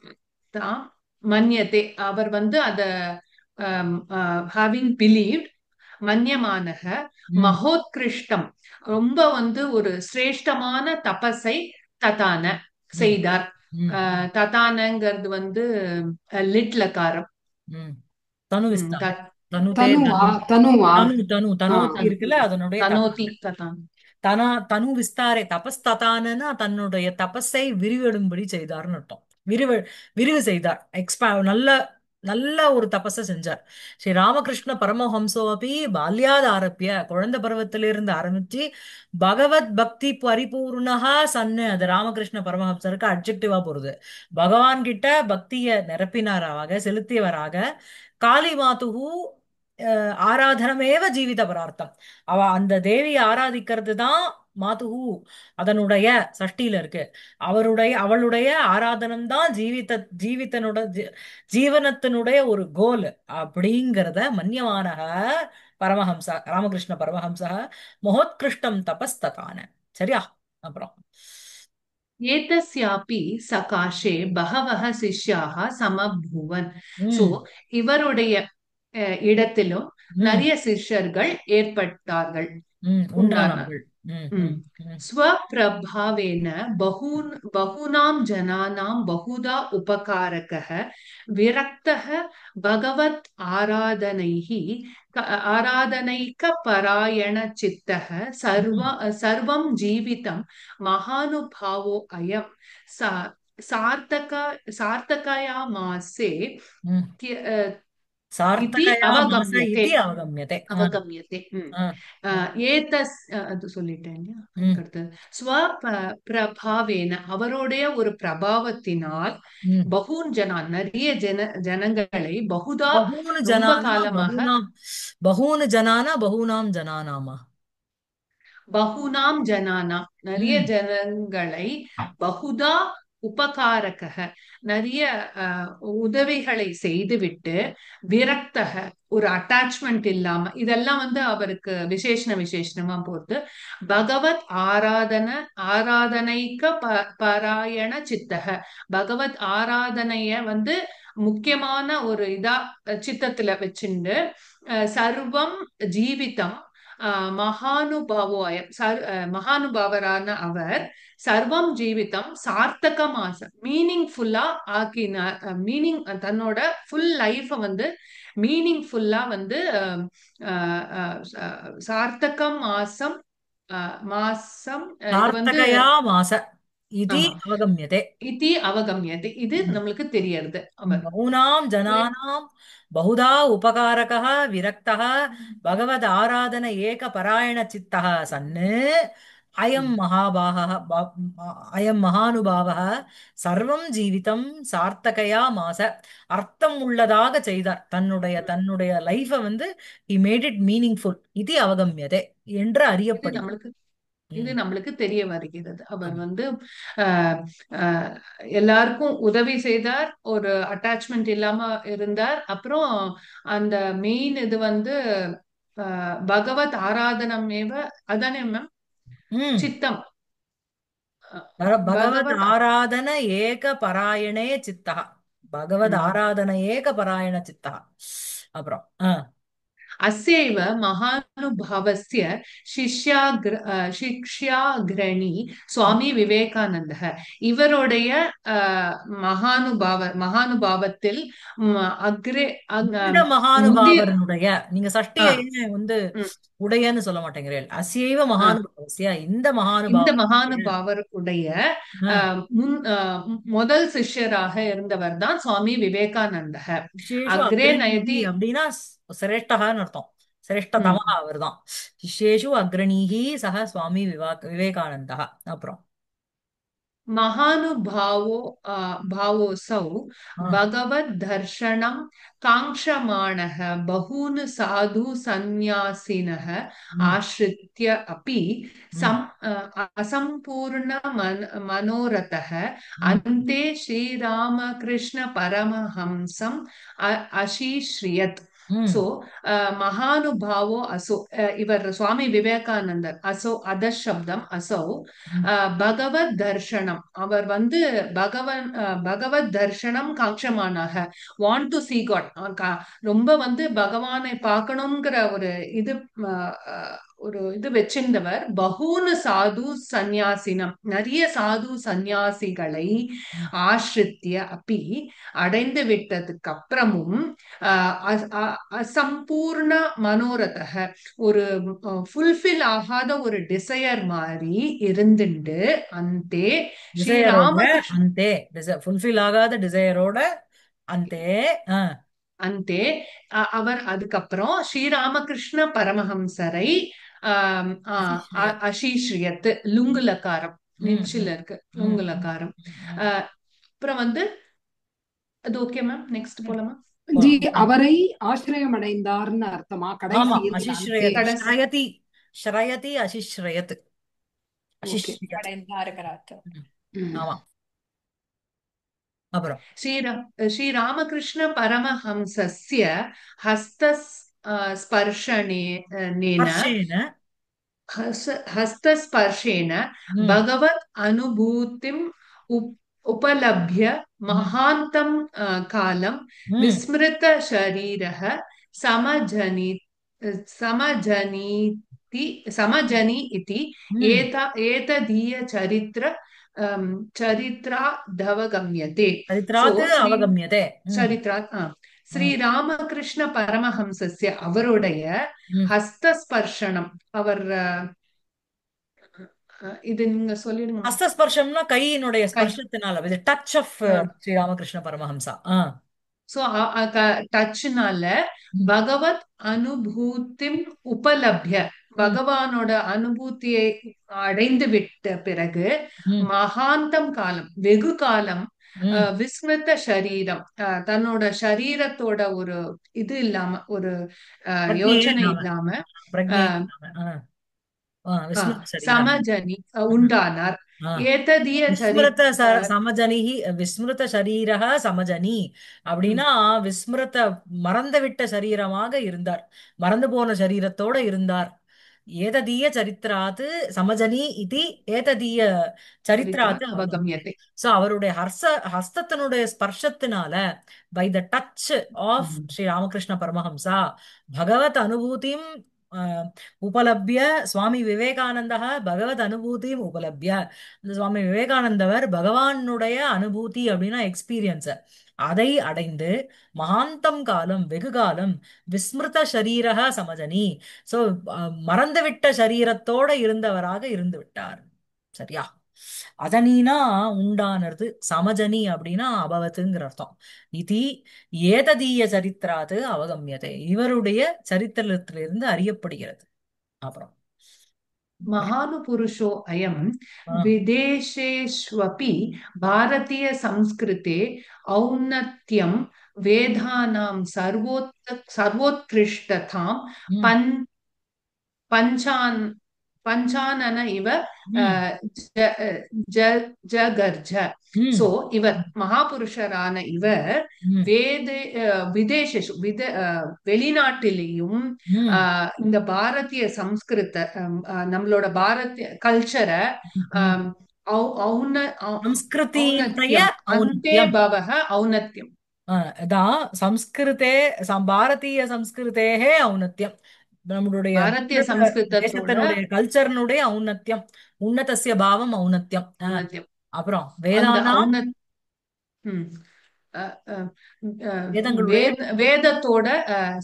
தான் மன்யதே அவர் வந்து அத ஹேவிங் பிலீவ்ட் மன்யமானக ம். மகோத்கிருஷ்டம் ரொம்ப வந்து ஒரு சிரேஷ்டமான தபஸை ததான ம். செய்தார். ம். ததானங்கிறது வந்து லிட்லகாரம். ம். தனு ம், விஸ்தாரம். த- தனுதே தனுவா தனு. தனுவா தனு தனு ஆ தனோதி தன்- இருக்குல்ல, அதனுடைய தனோதி ததான. ததான். தனு விஸ்தாரே தபஸ் ததானன்னா தன்னுடைய தபஸை விரிவடும்படி செய்தார்னு அர்த்தம். விரிவு விரிவு செய்தார். நல்ல நல்ல ஒரு தபஸை செஞ்சார். ஸ்ரீ ராமகிருஷ்ண பரமஹம்சோ அப்படி பால்யாத் ஆரம்பிய குழந்தை பருவத்திலிருந்து ஆரம்பிச்சு பகவத் பக்தி பரிபூர்ணகா சன்னு, அது ராமகிருஷ்ண பரமஹம்சருக்கு அட்ஜெக்டிவா போறது. பகவான் கிட்ட பக்திய நிரப்பினாராக, செலுத்தியவராக. காளி மாதுகு ஆராதனமேவ ஜீவித பரார்த்தம். அவ அந்த தேவியை ஆராதிக்கிறது தான் மாதுகு, அதனுடைய சஷ்டியில இருக்கு. அவளுடைய ஆராதனம் தான் ஜீவனத்தினுடைய ஒரு கோல் அப்படிங்கிறத மன்யமானக பரமஹம்ச ராமகிருஷ்ண பரமஹம்ச மகோத்கிருஷ்டம் தபஸ்ததான. சரியா? அப்புறம் ஏதஸ்யாபி சகாஷே பகவஹ சிஷ்யாக சமபூவன். சோ ம். இவருடைய இடத்திலும் ம். நிறைய சிஷ்யர்கள் ஏற்பட்டார்கள், ம். உண்டானார். உண்டானார்கள். ம். ம். ம். ம். स्वप्रभावेन बहूनां जनानां बहुधा उपकारकः विरक्तः भगवत् आराधनैकपरायणचित्तः ம். सर्वं जीवितं महानुभावो अयं सा- सार्थक सार्थकयामासे ம். इति सार्थकया मास अवगम्यते. इति अवगम्यते. அவகமியத்தை. ஆ. ம். ஏதஸ் அது சொல்லிட்டேன் இல்லையா? ம். அதுக்கடுத்து பிரபாவேன அவருடைய ஒரு பிரபாவத்தினால் ம். பகூன் ஜனான் நிறைய ஜனங்களை பகுதா बहून् ரொம்ப जनाना காலமாக बहून् जनाना बहूनां जनानामा. பகுனாம் ஜனானா நிறைய ம். ஜனங்களை பகுதா உபகாரக நிறைய உதவிகளை செய்துவிட்டு விரக்தக ஒரு அட்டாச்மெண்ட் இல்லாம இதெல்லாம் வந்து அவருக்கு விசேஷணமா போறது. பகவத் ஆராதனைக்க பராயண சித்தக பகவத் ஆராதனைய வந்து முக்கியமான ஒரு இதா சித்தத்துல வச்சுண்டு சர்வம் ஜீவிதம் மகானுபாவோயம் மகானுபாவரான அவர் சர்வம் ஜீவிதம் சார்த்தக மாசம் மீனிங்ஃபுல்லா ஆக்கினார். மீனிங் தன்னோட ஃபுல் லைஃப வந்து மீனிங்ஃபுல்லா வந்து சார்த்தகம் மாசம் மாசம் இது வந்து सार्थकया मास इति ஆமா अवगम्यते. இதி அவகமியத்தை இது ம். நம்மளுக்கு தெரியறது. அவர் बहूनां जनानां बहुधा उपकारकः विरक्तः भगवद् आराधन एकपरायणचित्तः सन् अयं महाभागः अयं महानुभावः सर्वं जीवितं சார்த்தகையா மாச அர்த்தம் உள்ளதாக செய்தார். தன்னுடைய தன்னுடைய லைஃப வந்து he made it meaningful இது அவகமியதே என்று இது அறியப்படும். நம்மளுக்கு இது ம். நம்மளுக்கு தெரிய வருகிறது. அவர் ஆமா. வந்து அஹ், அஹ், எல்லாருக்கும் உதவி செய்தார், ஒரு அட்டாச்மெண்ட் இல்லாம இருந்தார். அப்புறம் அந்த மெயின் இது வந்து பகவத் ஆராதனமேவ அதானே மேம் ம். சித்தம். भगवद् பகவத் आराधन एक परायणे चित्तः भगवद् ம். आराधन एक परायण चित्तः. அப்புறம் अस्यैव महानुभावस्य शिष्याग्रणी சுவாமி விவேகானந்தः இவருடைய மகானுபாவத்தில் அக்ரே இந்த முந்தைய மகானுபாவரனுடைய நீங்க சஷ்டியை வந்து ம், உடையன்னு சொல்ல மாட்டேங்கிறேன். அசைவ ஆ, மகானுபாவசியா இந்த இந்த மகானுபாவனுடைய மகானுபாவருடைய முதல் சிஷ்யராக இருந்தவர் தான் சுவாமி விவேகானந்தர். விசேஷ அக்ரே அக்ரஹீதி நயதி அப்படின்னா சிரேஷ்டகான்னு அர்த்தம். சிரேஷ்டதமா ம். அவர்தான். சிஷ்யேஷு அக்ரணீஹி சக சுவாமி விவேகானந்தா. அப்புறம் महानुभावो भावोऽसौ ஆ, भगवद्दर्शनं काङ्क्षमाणः बहून् साधु सन्न्यासिनः ம், आश्रित्य अपि ம், असम्पूर्ण मनोरथः ம், अन्ते श्रीरामकृष्ण परमहंसम् अशीश्रियत्. ம், So, மகானுபாவோ அசோ, இவர் சுவாமி விவேகானந்தர். அசோ அத சப்தம் அசோ ம். பகவத் தர்ஷனம். அவர் வந்து பகவத் தர்ஷனம் காங்ஷமானாக, வாண்ட் டு see God. ரொம்ப வந்து பகவானை பார்க்கணுங்கிற ஒரு இது அஹ், அஹ், ஒரு இது வச்சிருந்தவர். பகூனு சாது சந்நியாசினம், நிறைய சாது சந்நியாசிகளை ஆசிரித்திய அப்பி, அடைந்து விட்டதுக்கு அப்புறமும் அசம்பூர்ண மனோரதக, ஒரு ஃபுல்ஃபில் ஆகாத ஒரு டிசையர் மாதிரி இருந்துண்டு, அந்தே ஸ்ரீ டிசையரோட ராமகிருஷ்ண அந்தே, ஃபுல்ஃபில் ஆகாத டிசையரோட அந்தே. ஆ, அந்தே அவர் அதுக்கப்புறம் ஸ்ரீராமகிருஷ்ண பரமஹம்சரை ஆம், ஆ, அசிஸ்ரயத். அஷீஸ்ரியத்து, ம், லுங்குலக்காரம், ம், நெஞ்சில ம், இருக்கு ம், ம், லுங்குலக்காரம். ம். அஹ், அப்புறம் வந்து அது ஓகே மேம், நெக்ஸ்ட் போலாமா? ஜி, போலாம். ம். அவரை ஆசிரியம் அடைந்தார்னு அர்த்தமா ஆமா, கடைசியில் அந்தே? அசிஸ்ரயத், கடைசி ஸ்ரயதி, ஸ்ரயதி அசிஸ்ரயத், ஓகே. அசிஸ்ரயத். அடைந்தாருங்கிற அர்த்தம். ம். ம். ஆமா. அப்புறம் श्रीरामकृष्ण परमहंसस्य हस्तस्पर्शनेन ஸ்பர்ஷேன. हस्तस्पर्शेन ம், भगवत् अनुभूतिम् उपलभ्य ம், महान्तं कालं ம், विस्मृतशरीरः समजनि समजनीति समजनि इति ம். एतदीयचरित्र चरित्रादवगम्यते. So, சரித்திராத் அவகமியதே. ம், சரித்ராத் ஸ்ரீ ம், ராமகிருஷ்ண பரமஹம்சஸ்ய, அவருடைய ம். ஹஸ்தஸ்பர்ஷனம். அவர் இது நீங்க சொல்லிடுங்க. ஹஸ்தஸ்பர்ஷம்னா கையினுடைய கை ஸ்பர்ஷத்தினால, இது டச் ஆஃப் ஸ்ரீ ராமகிருஷ்ண பரமஹம்சா. ஆ. சோ டச்னால ம், பகவத் அனுபூதிம் உபலப்ய, ம், பகவானோட அனுபூதியை அடைந்து விட்ட பிறகு ம், மகாந்தம் காலம், வெகு காலம், ம். விஸ்மிருத சரீரம், தன்னோட சரீரத்தோட ஒரு இது இல்லாம, ஒரு பிரக்ஞையே யோசனை இல்லாம, இல்லாம பிரக்ஞையே அஹ், இல்லாம. ஆ, ஆ, விஸ்மிருத சரீரம். சமஜனி உண்டானார். ஆ. ஏததிய விஸ்மிருத சமஜனிஹி, விஸ்மிருத சரீரः சமஜனி அப்படின்னா விஸ்மிருத மறந்துவிட்ட சரீரமாக இருந்தார், மறந்து போன சரீரத்தோட இருந்தார். ஏததீய சரித்திராத்து சமஜனி இது, ஏததீய சரித்ரா சரித்திராத்து அவகமியதே. அவகமியத்தை. சோ அவருடைய ஹஸ்தத்தினுடைய ஸ்பர்ஷத்தினால, by the touch of Shri Ramakrishna Paramahamsa, பகவத் அனுபூதிம் உபலப்ய, சுவாமி விவேகானந்தः பகவத் அனுபூதிம் உபலப்ய, இந்த சுவாமி விவேகானந்தவர் பகவானுடைய அனுபூதி அப்படின்னா எக்ஸ்பீரியன்ஸ், அதை அடைந்து மகாந்தம் காலம், வெகு காலம், விஸ்மிருத சரீரக சமஜனி, சோ மறந்துவிட்ட சரீரத்தோட இருந்தவராக இருந்து விட்டார். சரியா? அதனீனா உண்டானது, சமஜனி அப்படின்னா அபவத்துங்கிற அர்த்தம். இதி ஏததீய சரித்திராது அவகமியதே, இவருடைய சரித்திரத்திலிருந்து அறியப்படுகிறது. அப்புறம் महानुपुरुषो अयं ஆ, विदेशेष्वपि भारतीयसंस्कृते औन्नत्यं वेदानां सर्वोत्कृष्टतां ம், पञ् पञ्चान् பஞ்சானன இவ ம், ஜகர்ஜ. ம், சோ இவர் மகாபுருஷரான இவர் ம், வேத விதேஷு வெளிநாட்டிலேயும் ம், இந்த பாரதிய சம்ஸ்கிருத நம்மளோட பாரதிய கல்ச்சரை ம். சம்ஸ்கிருதியினுடைய ஔன்னத்யம் அந்தே ஔன்னத்யம். பவக ஔன்னத்யம். அதான் சம்ஸ்கிருதே, பாரதிய சம்ஸ்கிருதேகே ஔன்னத்யம், நம்மளுடைய பாரதிய பாரத சம்ஸ்கிருதத்தோட தேசத்தினுடைய கல்ச்சர்னுடைய ஔன்னத்யம், உன்னதஸ்ய பாவம் ஔன்னத்யம். ஔன்னத்யம். அப்புறம் அந்த வேதானாம், ஔன்னத் ம். அஹ், அஹ், அஹ், வேதங்களுடைய வேதத்தோட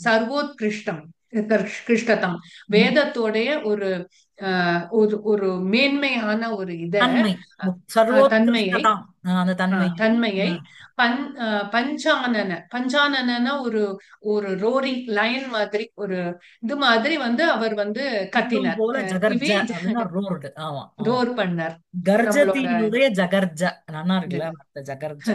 சர்வோத்கிருஷ்டம், கிருஷ்டதம், ம். வேதத்தோடைய ஒரு ஒரு ஒரு மேன்மையான ஒரு தன்மை, தன்மையை, சர்வோத்கிருஷ்டதாம், அந்த தன்மையை. தன்மையை ம். பஞ்சானன ஒரு ஒரு ரோரிங் லயன் மாதிரி ஒரு இது மாதிரி வந்து அவர் வந்து சிங்கம் கத்தினார். போல ஜகர்ஜ இவே அப்படின்னா ரோர்டு. ஆமா ஆமா. ரோர் பண்ணார் நம்மளோட. கர்ஜத்தினுடைய ஜகர்ஜ. நல்லா இருக்குல்ல அந்த ஜகர்ஜ.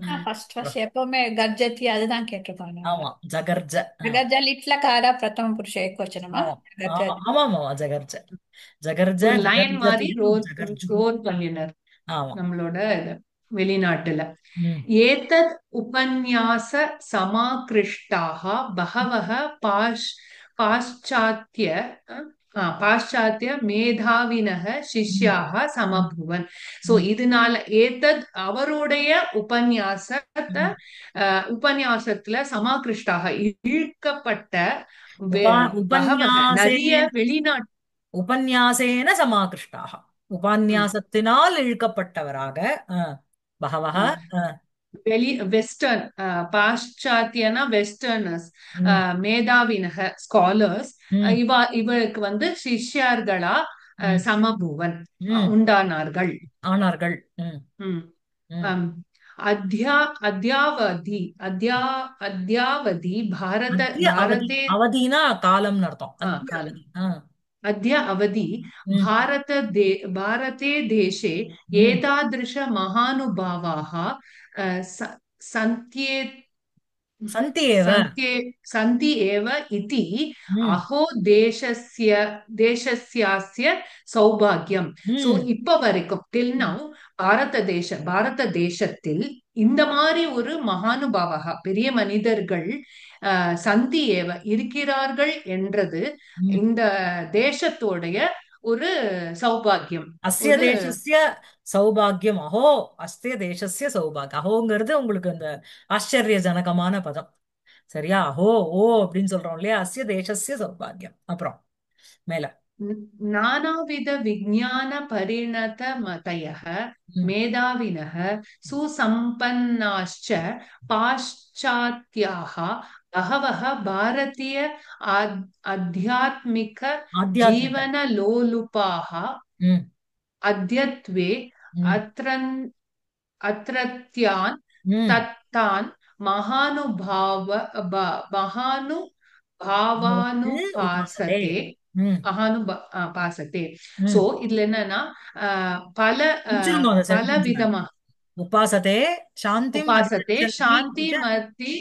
ம். ஃபர்ஸ்ட் ஃபர்ஸ்ட் எப்பவுமே கர்ஜத்தி அதுதான் கேட்டிருப்பாங்க அவங்க. ஆமா ஜகர்ஜ. கர்ஜா லிட்லகாரா பிரதம புருஷ ஏகவச்சனமா ஆமா கர்ஜா. ஆமா ஆமா ஆமா ஜகர்ஜ. ஜகர்ஜ ஒரு லயன் மாதிரி ஜகர்ஜதியும் ஜகர்ஜும். ரோர் பண்ணினார் ஆமா. நம்மளோட வெளிநாட்டுல. ம். ஏதத் உபன்யாச சமாகிருஷ்டாः பகவः பாश्चात्य பாश्चात्य மேதாவினः ம். சிஷ்யாः ம். சமபுவன். சோ ம். இதனால ஏதத் அவருடைய உபன்யாசத்தை, ம். உபன்யாசத்துல சமாகிருஷ்டாக இழுக்கப்பட்ட பகவக நிறைய உபன்யாசேன வெளிநாட்டு உபன்யாசேன சமாகிருஷ்டாக, உபன்யாசத்தினால் இழுக்கப்பட்டவராக. பகவஹ. அஹ், வெஸ்டர்ன் பாশ্চাத்யனா வெஸ்டர்னர்ஸ், ம். மேதாவினக ஸ்காலர்ஸ், ம். இவருக்கு வந்து சிஷ்யர்களா ம். சமபுவன் ம். உண்டானார்கள். ஆனார்கள். ம். ம். ம். அம், அத்யா அத்யாவதி அத்யா அத்யாவதி அத்ய அவதி. பாரதே அவதினா காலம்னு அர்த்தம். அத்ய காலம். அவதி. अद्य अवधि ம். भारते देशे ம். एतादृश महानुभावाः सन्त्ये சந்தி ஏவ. सन्ति एव इति ம். अहो தேசஸ்யாஸ்ய சௌபாகியம். சோ ம். இப்ப வரைக்கும் டில் நவ் பாரத தேசத்தில் இந்த மாதிரி ஒரு மகானுபாவக பெரிய மனிதர்கள் சந்தி ஏவ இருக்கிறார்கள் என்றது ம். இந்த தேசத்தோடைய ஒரு சௌபாகியம். அஸ்ய ஒரு தேசஸ்ய சௌபாகியம். அஹோ அஸ்ய தேசஸ்ய சௌபாகியம். அஹோங்கிறது உங்களுக்கு அந்த ஆச்சரியஜனகமான பதம். சரியா? அஹோ ஓ அப்படின்னு சொல்றோம் இல்லையா? அஸ்ய தேசஸ்ய சௌபாகியம். அப்புறம் மேல. நானாவித விஞ்ஞான பரிணத மதயः ம். மேதாவினः சுசம்பன்னாश्च பாश्चात्याः பகவः பாரதிய ஆத்தியாத்மிக ஆத்தியாத்மிக. ஜீவனலோலுபாः ம். அத்யத்வே ம். அத்ரன் அத்ரத்யான் ம். தத்தான் உபாசதே. மகானுபாவானுபாசதே ம். பாசத்தே. ம். சோ இதுல என்னன்னா பல முடிச்சிருங்க அந்த பல சென்டென்ஸ். விதமா உபாசதே சாந்திம் உபாசத்தே அதிகச்சதி சாந்தி இச்ச மத்தி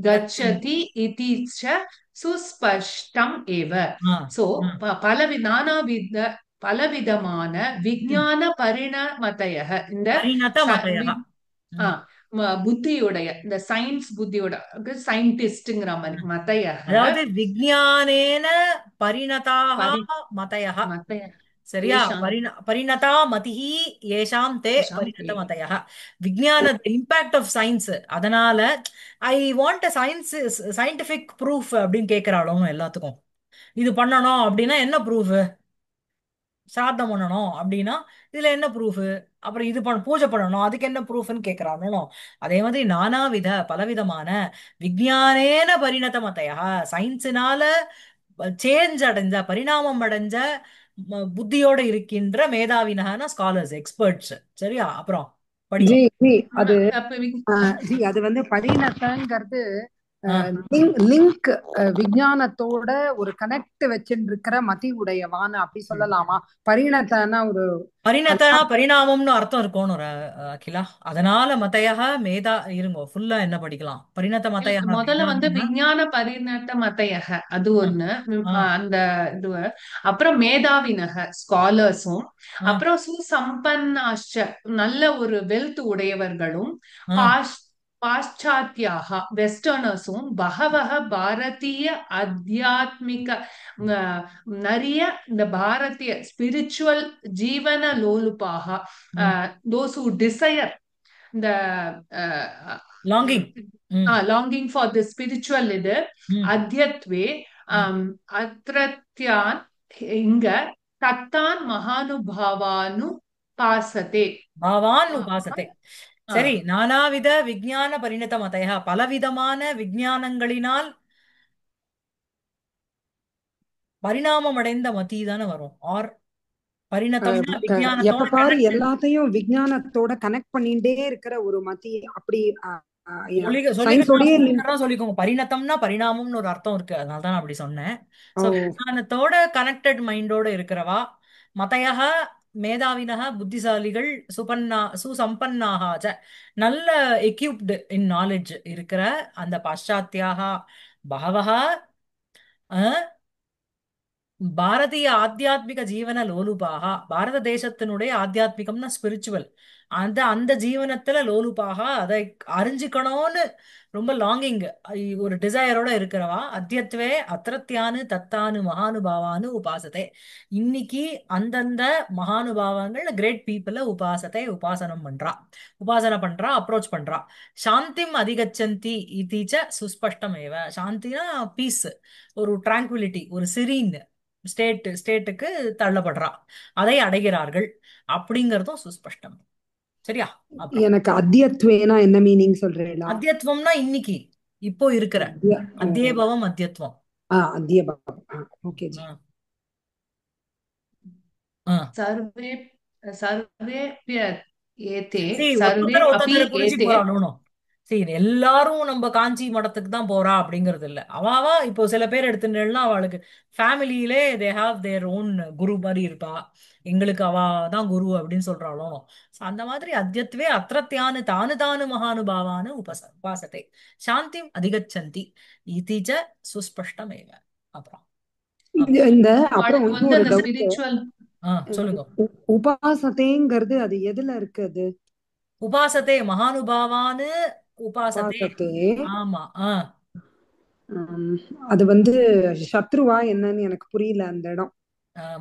கச்சந்தி. கச்சதி இதி ச சுஸ்பஷ்டம் ஏவ. ஆ. சோ ஆ. நானாவித பலவிதமான ம். விஞ்ஞான பரிணாமத்தைய இந்த பரிணத மதயः. ஆ, ம். புத்தியுடைய இந்த சயின்ஸ் புத்தியோட சயின்டிஸ்ட்ங்கிற மாதிரி மத்தைய அதாவது விஜயானேன பரிணதாக பரி மதயः. மத்தைய சரியா? ஏஷாம் பரிணதா மதிஹி ஏஷாம் தே ஏஷாம் பரிணத தே. மதயः. விஞ்ஞான இம்பாக்ட் ஆஃப் சயின்ஸ். அதனால I want science scientific proof அப்படின்னு கேட்கிறாளோ எல்லாத்துக்கும். இது பண்ணணும் அப்படின்னா என்ன ப்ரூஃப்? சிராத்தம் பண்ணணும் அப்படின்னா இதுல என்ன ப்ரூஃப்? அப்புறம் இது பூஜை பண்ணணும் அதுக்கு என்ன ப்ரூஃப்னு கேட்கிறானோ. அதே மாதிரி நானாவித பலவிதமான விஞ்ஞானேன பரிணத மத்தையா, சயின்ஸினால சேஞ்ச் அடைஞ்ச பரிணாமம் அடைஞ்ச புத்தியோட இருக்கின்ற மேதாவினகான ஸ்காலர்ஸ் எக்ஸ்பர்ட்ஸ். சரியா? அப்புறம் ஜி படிக்கும். ஜி அது அப்ப ஜி அது வந்து பரிணத்தங்கிறது ஆ. லிங்க் விஞ்ஞானத்தோட ஒரு கனெக்ட் வச்சுட்டு இருக்கிற மதி உடையவான் அப்படி சொல்லலாமா? பரிணத்தனா ஒரு பரிணத்தனா பரிணாமம்னு அர்த்தம் இருக்கணும் அகிலா. அதனால மத்தையாக மேதா இருங்கோ ஃபுல்லா என்ன படிக்கலாம்? பரிணத்த மத்தையாக முதல்ல வந்து மேதாவினா. விஞ்ஞான பரிணத்த மத்தையக அது ஆ. ஒண்ணு. ஆ. அந்த இது அப்புறம் மேதாவினக ஸ்காலர்ஸும், ஆ. அப்புறம் சுசம்பன்னாஷ்ட நல்ல ஒரு வெல்த் உடையவர்களும், ஆ. பாশ্চাத்யாக வெஸ்டர்னர்ஸும், பகவக பாரதிய ஆத்தியாத்மிக நிறைய இந்த பாரதிய ஸ்பிரிச்சுவல் ஜீவன லோலுபாக, ம். தோஸ் ஹூ டிசையர் இந்த லாங்கிங். ம். லாங்கிங் ஃபார் தி ஸ்பிரிச்சுவல் இது ம். அத்யத்வே ம். அத்ரத்யான் இங்க தத்தான் மகானுபாவானு பாசதே. பாவான் உபாசத்தை. சரி. நானாவித விஞ்ஞான பரிணத மதையா, பலவிதமான விஞ்ஞானங்களினால் பரிணாமம் அடைந்த மதி தானே வரும். ஆர் அஹ், பரிணதம்னா எப்ப விஞ்ஞானத்தோட பாரு கனெக்டட். எல்லாத்தையும் விஞ்ஞானத்தோட கனெக்ட் பண்ணிட்டே இருக்கிற ஒரு மதி அப்படி சொல்லிக்கிறதா சயின்ஸோடயே சொல்லிக்கிறதா சொல்லிக்கோங்க. பரிணதம்னா பரிணாமம்னு ஒரு அர்த்தம் இருக்கு, அதனால தான் நான் அப்படி சொன்னேன். ஓ சோ விஞ்ஞானத்தோட கனெக்டட் மைண்டோட இருக்கிறவா, மதையக மேதாவினக புத்திசாலிகள், சுசம்பன்னாக நல்ல எக்யூப்டு இன் நாலேஜ் இருக்கிற அந்த பாশ্চাத்யாக பகவக பாரதிய ஆத்தியாத்மிக ஜீவன லோலுபாக, பாரத தேசத்தினுடைய ஆத்தியாத்மிகம்னா ஸ்பிரிச்சுவல், அந்த அந்த ஜீவனத்துல லோலுபாக, அதை அறிஞ்சுக்கணும்னு ரொம்ப லாங்கிங், ஒரு டிசையரோட இருக்கிறவா, அத்தியத்வே அத்திரத்தியானு தத்தானு மகானுபாவானு உபாசத்தை, இன்னைக்கு அந்தந்த மகானுபாவங்கள் கிரேட் பீப்புள உபாசனம் பண்றா, உபாசனை பண்றா, அப்ரோச் பண்றா. சாந்திம் அதிகச்சந்தி இதீச்ச சுஸ்பஷ்டமேவ. சாந்தினா பீஸ், ஒரு டிராங்குவிலிட்டி, ஒரு சிரீன் ஸ்டேட்டுக்கு தள்ளப்படுறா, அதை அடைகிறார்கள் அப்படிங்கறதும் சுஸ்பஷ்டம். சரியா? அப்புறம் எனக்கு அத்தியத்வேனா என்ன மீனிங் சொல்றீங்களா? அத்தியத்துவம்னா இன்னைக்கு, இப்போ இருக்கிற அத்திய ஓ அத்தியேபவம் அத்தியத்துவம். அத்தியபாவம். Okay G. ஆ, ஆ. सर्वे सर्वेप्य एते சரி, सर्वे ஒருத்தர் अपि ஒருத்தர் புரிஞ்சுட்டு एते போறானோ. சரி, எல்லாரும் நம்ம காஞ்சி மடத்துக்கு தான் போறா அப்படிங்கிறது இல்ல. அவாவா இப்போ சில பேர் எடுத்துட்டேன்னா அவளுக்கு ஃபேமிலியிலே தே ஹாவ் தேர் ஓன் குரு மாதிரி இருப்பா, எங்களுக்கு அவா தான் குரு அப்படின்னு சொல்றாளோ. So, அந்த மாதிரி அத்தியத்வே அத்திரத்தியானு தானு தானு மகானுபாவானு உபாசத்தை சாந்திம் அதிகச்சந்தி இதிச்ச சுஸ்பஷ்டமேவ. அப்புறம் இந்த அப்புறம் அவளுக்கு வந்து இன்னொரு அந்த டவுட். ஸ்பிரிச்சுவல் சொல்லுங்க. உபாசத்தைங்கிறது அது எதுல இருக்கு? அது உபாசத்தை மகானுபாவானு உபாசத்தை. உபாசத்தே ஆமா. ஹம், அது வந்து சத்ருவா என்னன்னு எனக்கு புரியல அந்த இடம்.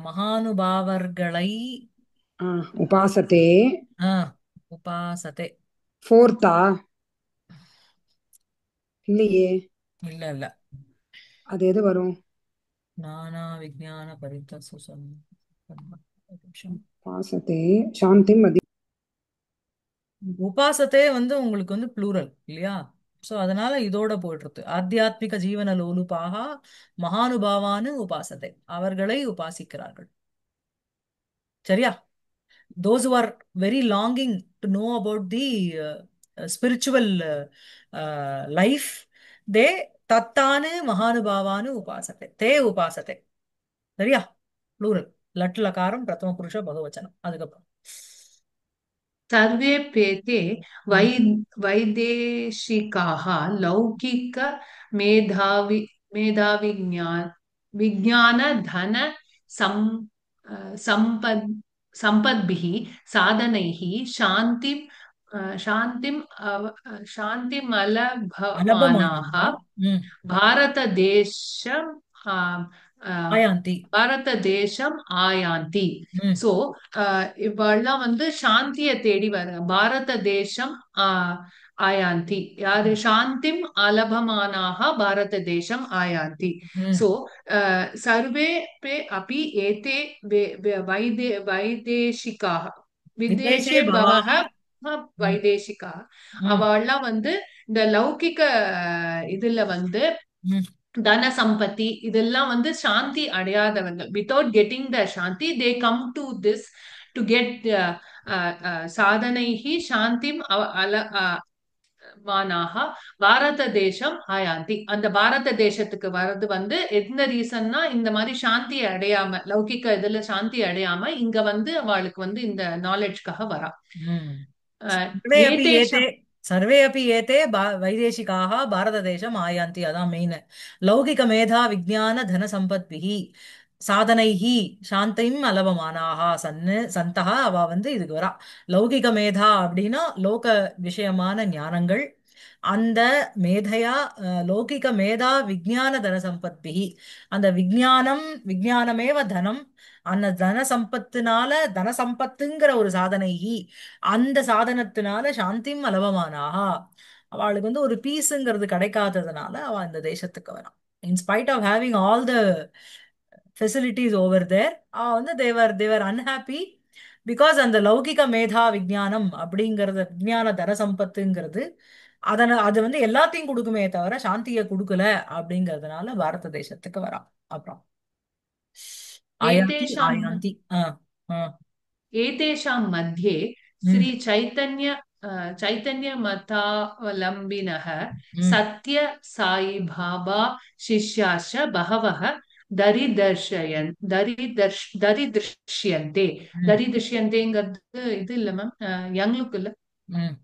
மகானுபாவர்களை உபாசத்தே ஆ, உபாசத்தை. ஃபோர்த்தா இல்லையே, இல்ல இல்ல, அது எது வரும்? நானா விஞ்ஞான பரித்த சுசம். ஒரு நிமிஷம். உபாசத்தே சாந்திம் உபாசத்தே வந்து உங்களுக்கு வந்து ப்ளூரல் இல்லையா? சோ அதனால இதோட போயிடுறது. ஆத்தியாத்மிக ஜீவன லோலுபாக மகானுபாவானு உபாசத்தை, அவர்களை உபாசிக்கிறார்கள். சரியா? those who are very longing to know about the spiritual life, they தத்தானு மகானுபாவானு உபாசத்தை, தே உபாசத்தை. சரியா? ப்ளூரல், லட் லகாரம் பிரதம புருஷ பகவச்சனம். அதுக்கப்புறம் सर्वेप्येते वै ம். वैदेशिकाः लौकिक मेधावि विज्ञान धन सं संपद् सम्पद्भिः साधनैः शान्तिं शान्तिम् शान्तिमलभमानाः அலபமானஹா. ம். भारतदेशं आ, आ, ஆயாந்தி. பாரததேசம் ஆயாந்தி. ம். சோ இவெல்லாம் வந்து சாந்திய தேடி வர பாரத தேசம் ஆயாந்தி. யாரு? சாந்திம் அலபமானாக பாரத தேசம் ஆயாந்தி. ம். சோ சர்வே பே அபி ஏதே வைதேசிகாக விதேசே விதேசே பவக பவாக. ம். வைதேசிகாக ம். அவெல்லாம் வந்து இந்த லௌகிக இதுல வந்து ம். தன சம்பத்தி இதெல்லாம் வந்து சாந்தி அடையாதவர்கள். வித்தவுட் கெட்டிங் த சாந்தி they come to this to get சாதனைஹி சாந்திம் மானாக பாரத தேசம் ஆயாந்தி. அந்த பாரத தேசத்துக்கு வர்றது வந்து எந்த ரீசன்னா இந்த மாதிரி சாந்தி அடையாம, லௌகிக இதுல சாந்தி அடையாம இங்க வந்து அவளுக்கு வந்து இந்த நாலேஜ்காக வரா. ம். सर्वे अपि एते ஏதேஷம் सर्वे अपि एते वैदेशिकाः भारतदेशम् आयान्ति. अதான் மெயின். லௌகிக மேதா விஞ்ஞான தன சம்பத்பிஹ சாதனைஹ சாந்திம் அலபமானாக சந்தः. அவ வந்து இதுக்கு வரா. லௌகிக மேதா அப்படின்னா லோக விஷயமான ஞானங்கள், அந்த மேதையா லௌகிக மேதா விஞ்ஞான தன சம்பத்பிஹ, அந்த விஞ்ஞானம் விஞ்ஞானமேவ தனம், அந்த தன சம்பத்துனால தன சம்பத்துங்கிற ஒரு சாதனை, அந்த சாதனத்தினால சாந்திம் அலபமானாகா, அவளுக்கு வந்து ஒரு பீஸுங்கிறது கிடைக்காததுனால அவ இந்த தேசத்துக்கு வரான். In spite of having all the facilities over there, அவ வந்து தேவர் அன்ஹாப்பி. பிகாஸ் அந்த லௌகிக மேதா விஞ்ஞானம் அப்படிங்கறது, விஞ்ஞான தன சம்பத்துங்கிறது அது வந்து எல்லாத்தையும் கொடுக்குமே தவிர சாந்தியை கொடுக்கல அப்படிங்கறதுனால பாரத தேசத்துக்கு வரான். அப்புறம் आयान्ति एतेषां आयान्ति आ, एतेषां मध्ये ம், श्रीचैतन्य चैतन्यमतावलम्बिनः ம். सत्य साई बाबा शिष्याश्च बहवः दरिदर्शयन् दरिदृश्यन्ते ம், दरिदृश्यन्तेங்கிறது இது இல்ல மேம் யங் லுக் இல்ல ம்.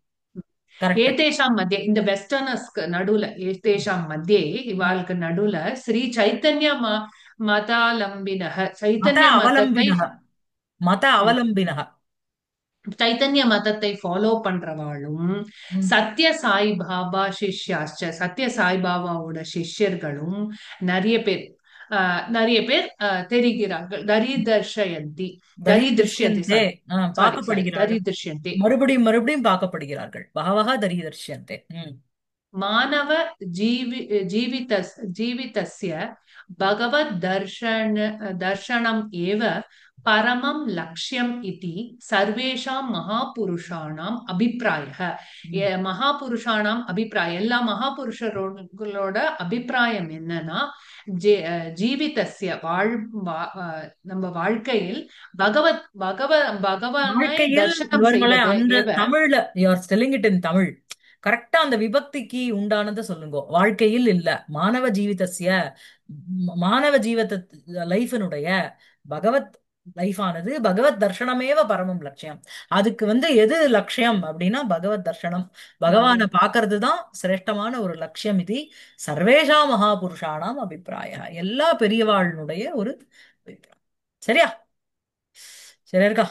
கரெக்ட். ஏதேஷாं மத்தியே இந்த வெஸ்டர்னர்ஸ்க்கு நடுவுல ஏதேஷாं மத்தியே இவாளுக்கு நடுவுல ஸ்ரீ சைத்தன்ய மதாலம்பினக மத சைத்தன்ய மதத்தை அவலம்பினः மத அவலம்பினः. சைத்தன்ய மதத்தை ஃபாலோ பண்றவாளும் ம். சத்ய சாய் பாபா சிஷ்யாச்ச சத்ய சாய் பாபாவோட சிஷ்யர்களும் நிறைய பேர் தெரிகிறார்கள் தரிதர்ஷயந்தி தரிதிருஷ்யந்தி தரிதிருஷ்யந்தே சாரி சாரி பார்க்கப்படுகிறார்கள். தரிதிருஷ்யந்தி மறுபடியும் மறுபடியும் பார்க்கப்படுகிறார்கள். பகவஹ தரிதிருஷ்யந்தே. ம், मानव जीवित जीवितस्य भगवद् दर्शनम् एव परमं लक्ष्यम् इति सर्वेषां महापुरुषाणाम् अभिप्रायः மகாபுருஷானாம் அபிப்பிராயம் எல்லா மகாபுருஷரோட அபிப்பிராயம் என்னன்னா ஜீவிதஸ்ய நம்ம வாழ்க்கையில் பகவானை வாழ்க்கையில் தர்சனம் இவர்களை செய்வது அந்த ஏவ தமிழ்ல you are telling it in Tamil. கரெக்டா அந்த விபக்திக்கு உண்டானதை சொல்லுங்க. வாழ்க்கையில் இல்ல, மானவ ஜீவிதஸ்ய, மானவ ஜீவத லைஃபினுடைய பகவத் லைஃபானது பகவத் தர்ஷனமேவ பரமம் லட்சியம். அதுக்கு எது லட்சியம் அப்படின்னா பகவத் தர்ஷனம், பகவானை பார்க்கறது தான் சிரேஷ்டமான ஒரு லட்சியம். இது சர்வேஷா மகாபுருஷானாம் அபிப்பிராய, எல்லா பெரியவாளுடைய ஒரு அபிப்பிராயம். சரியா? சரி இருக்கா?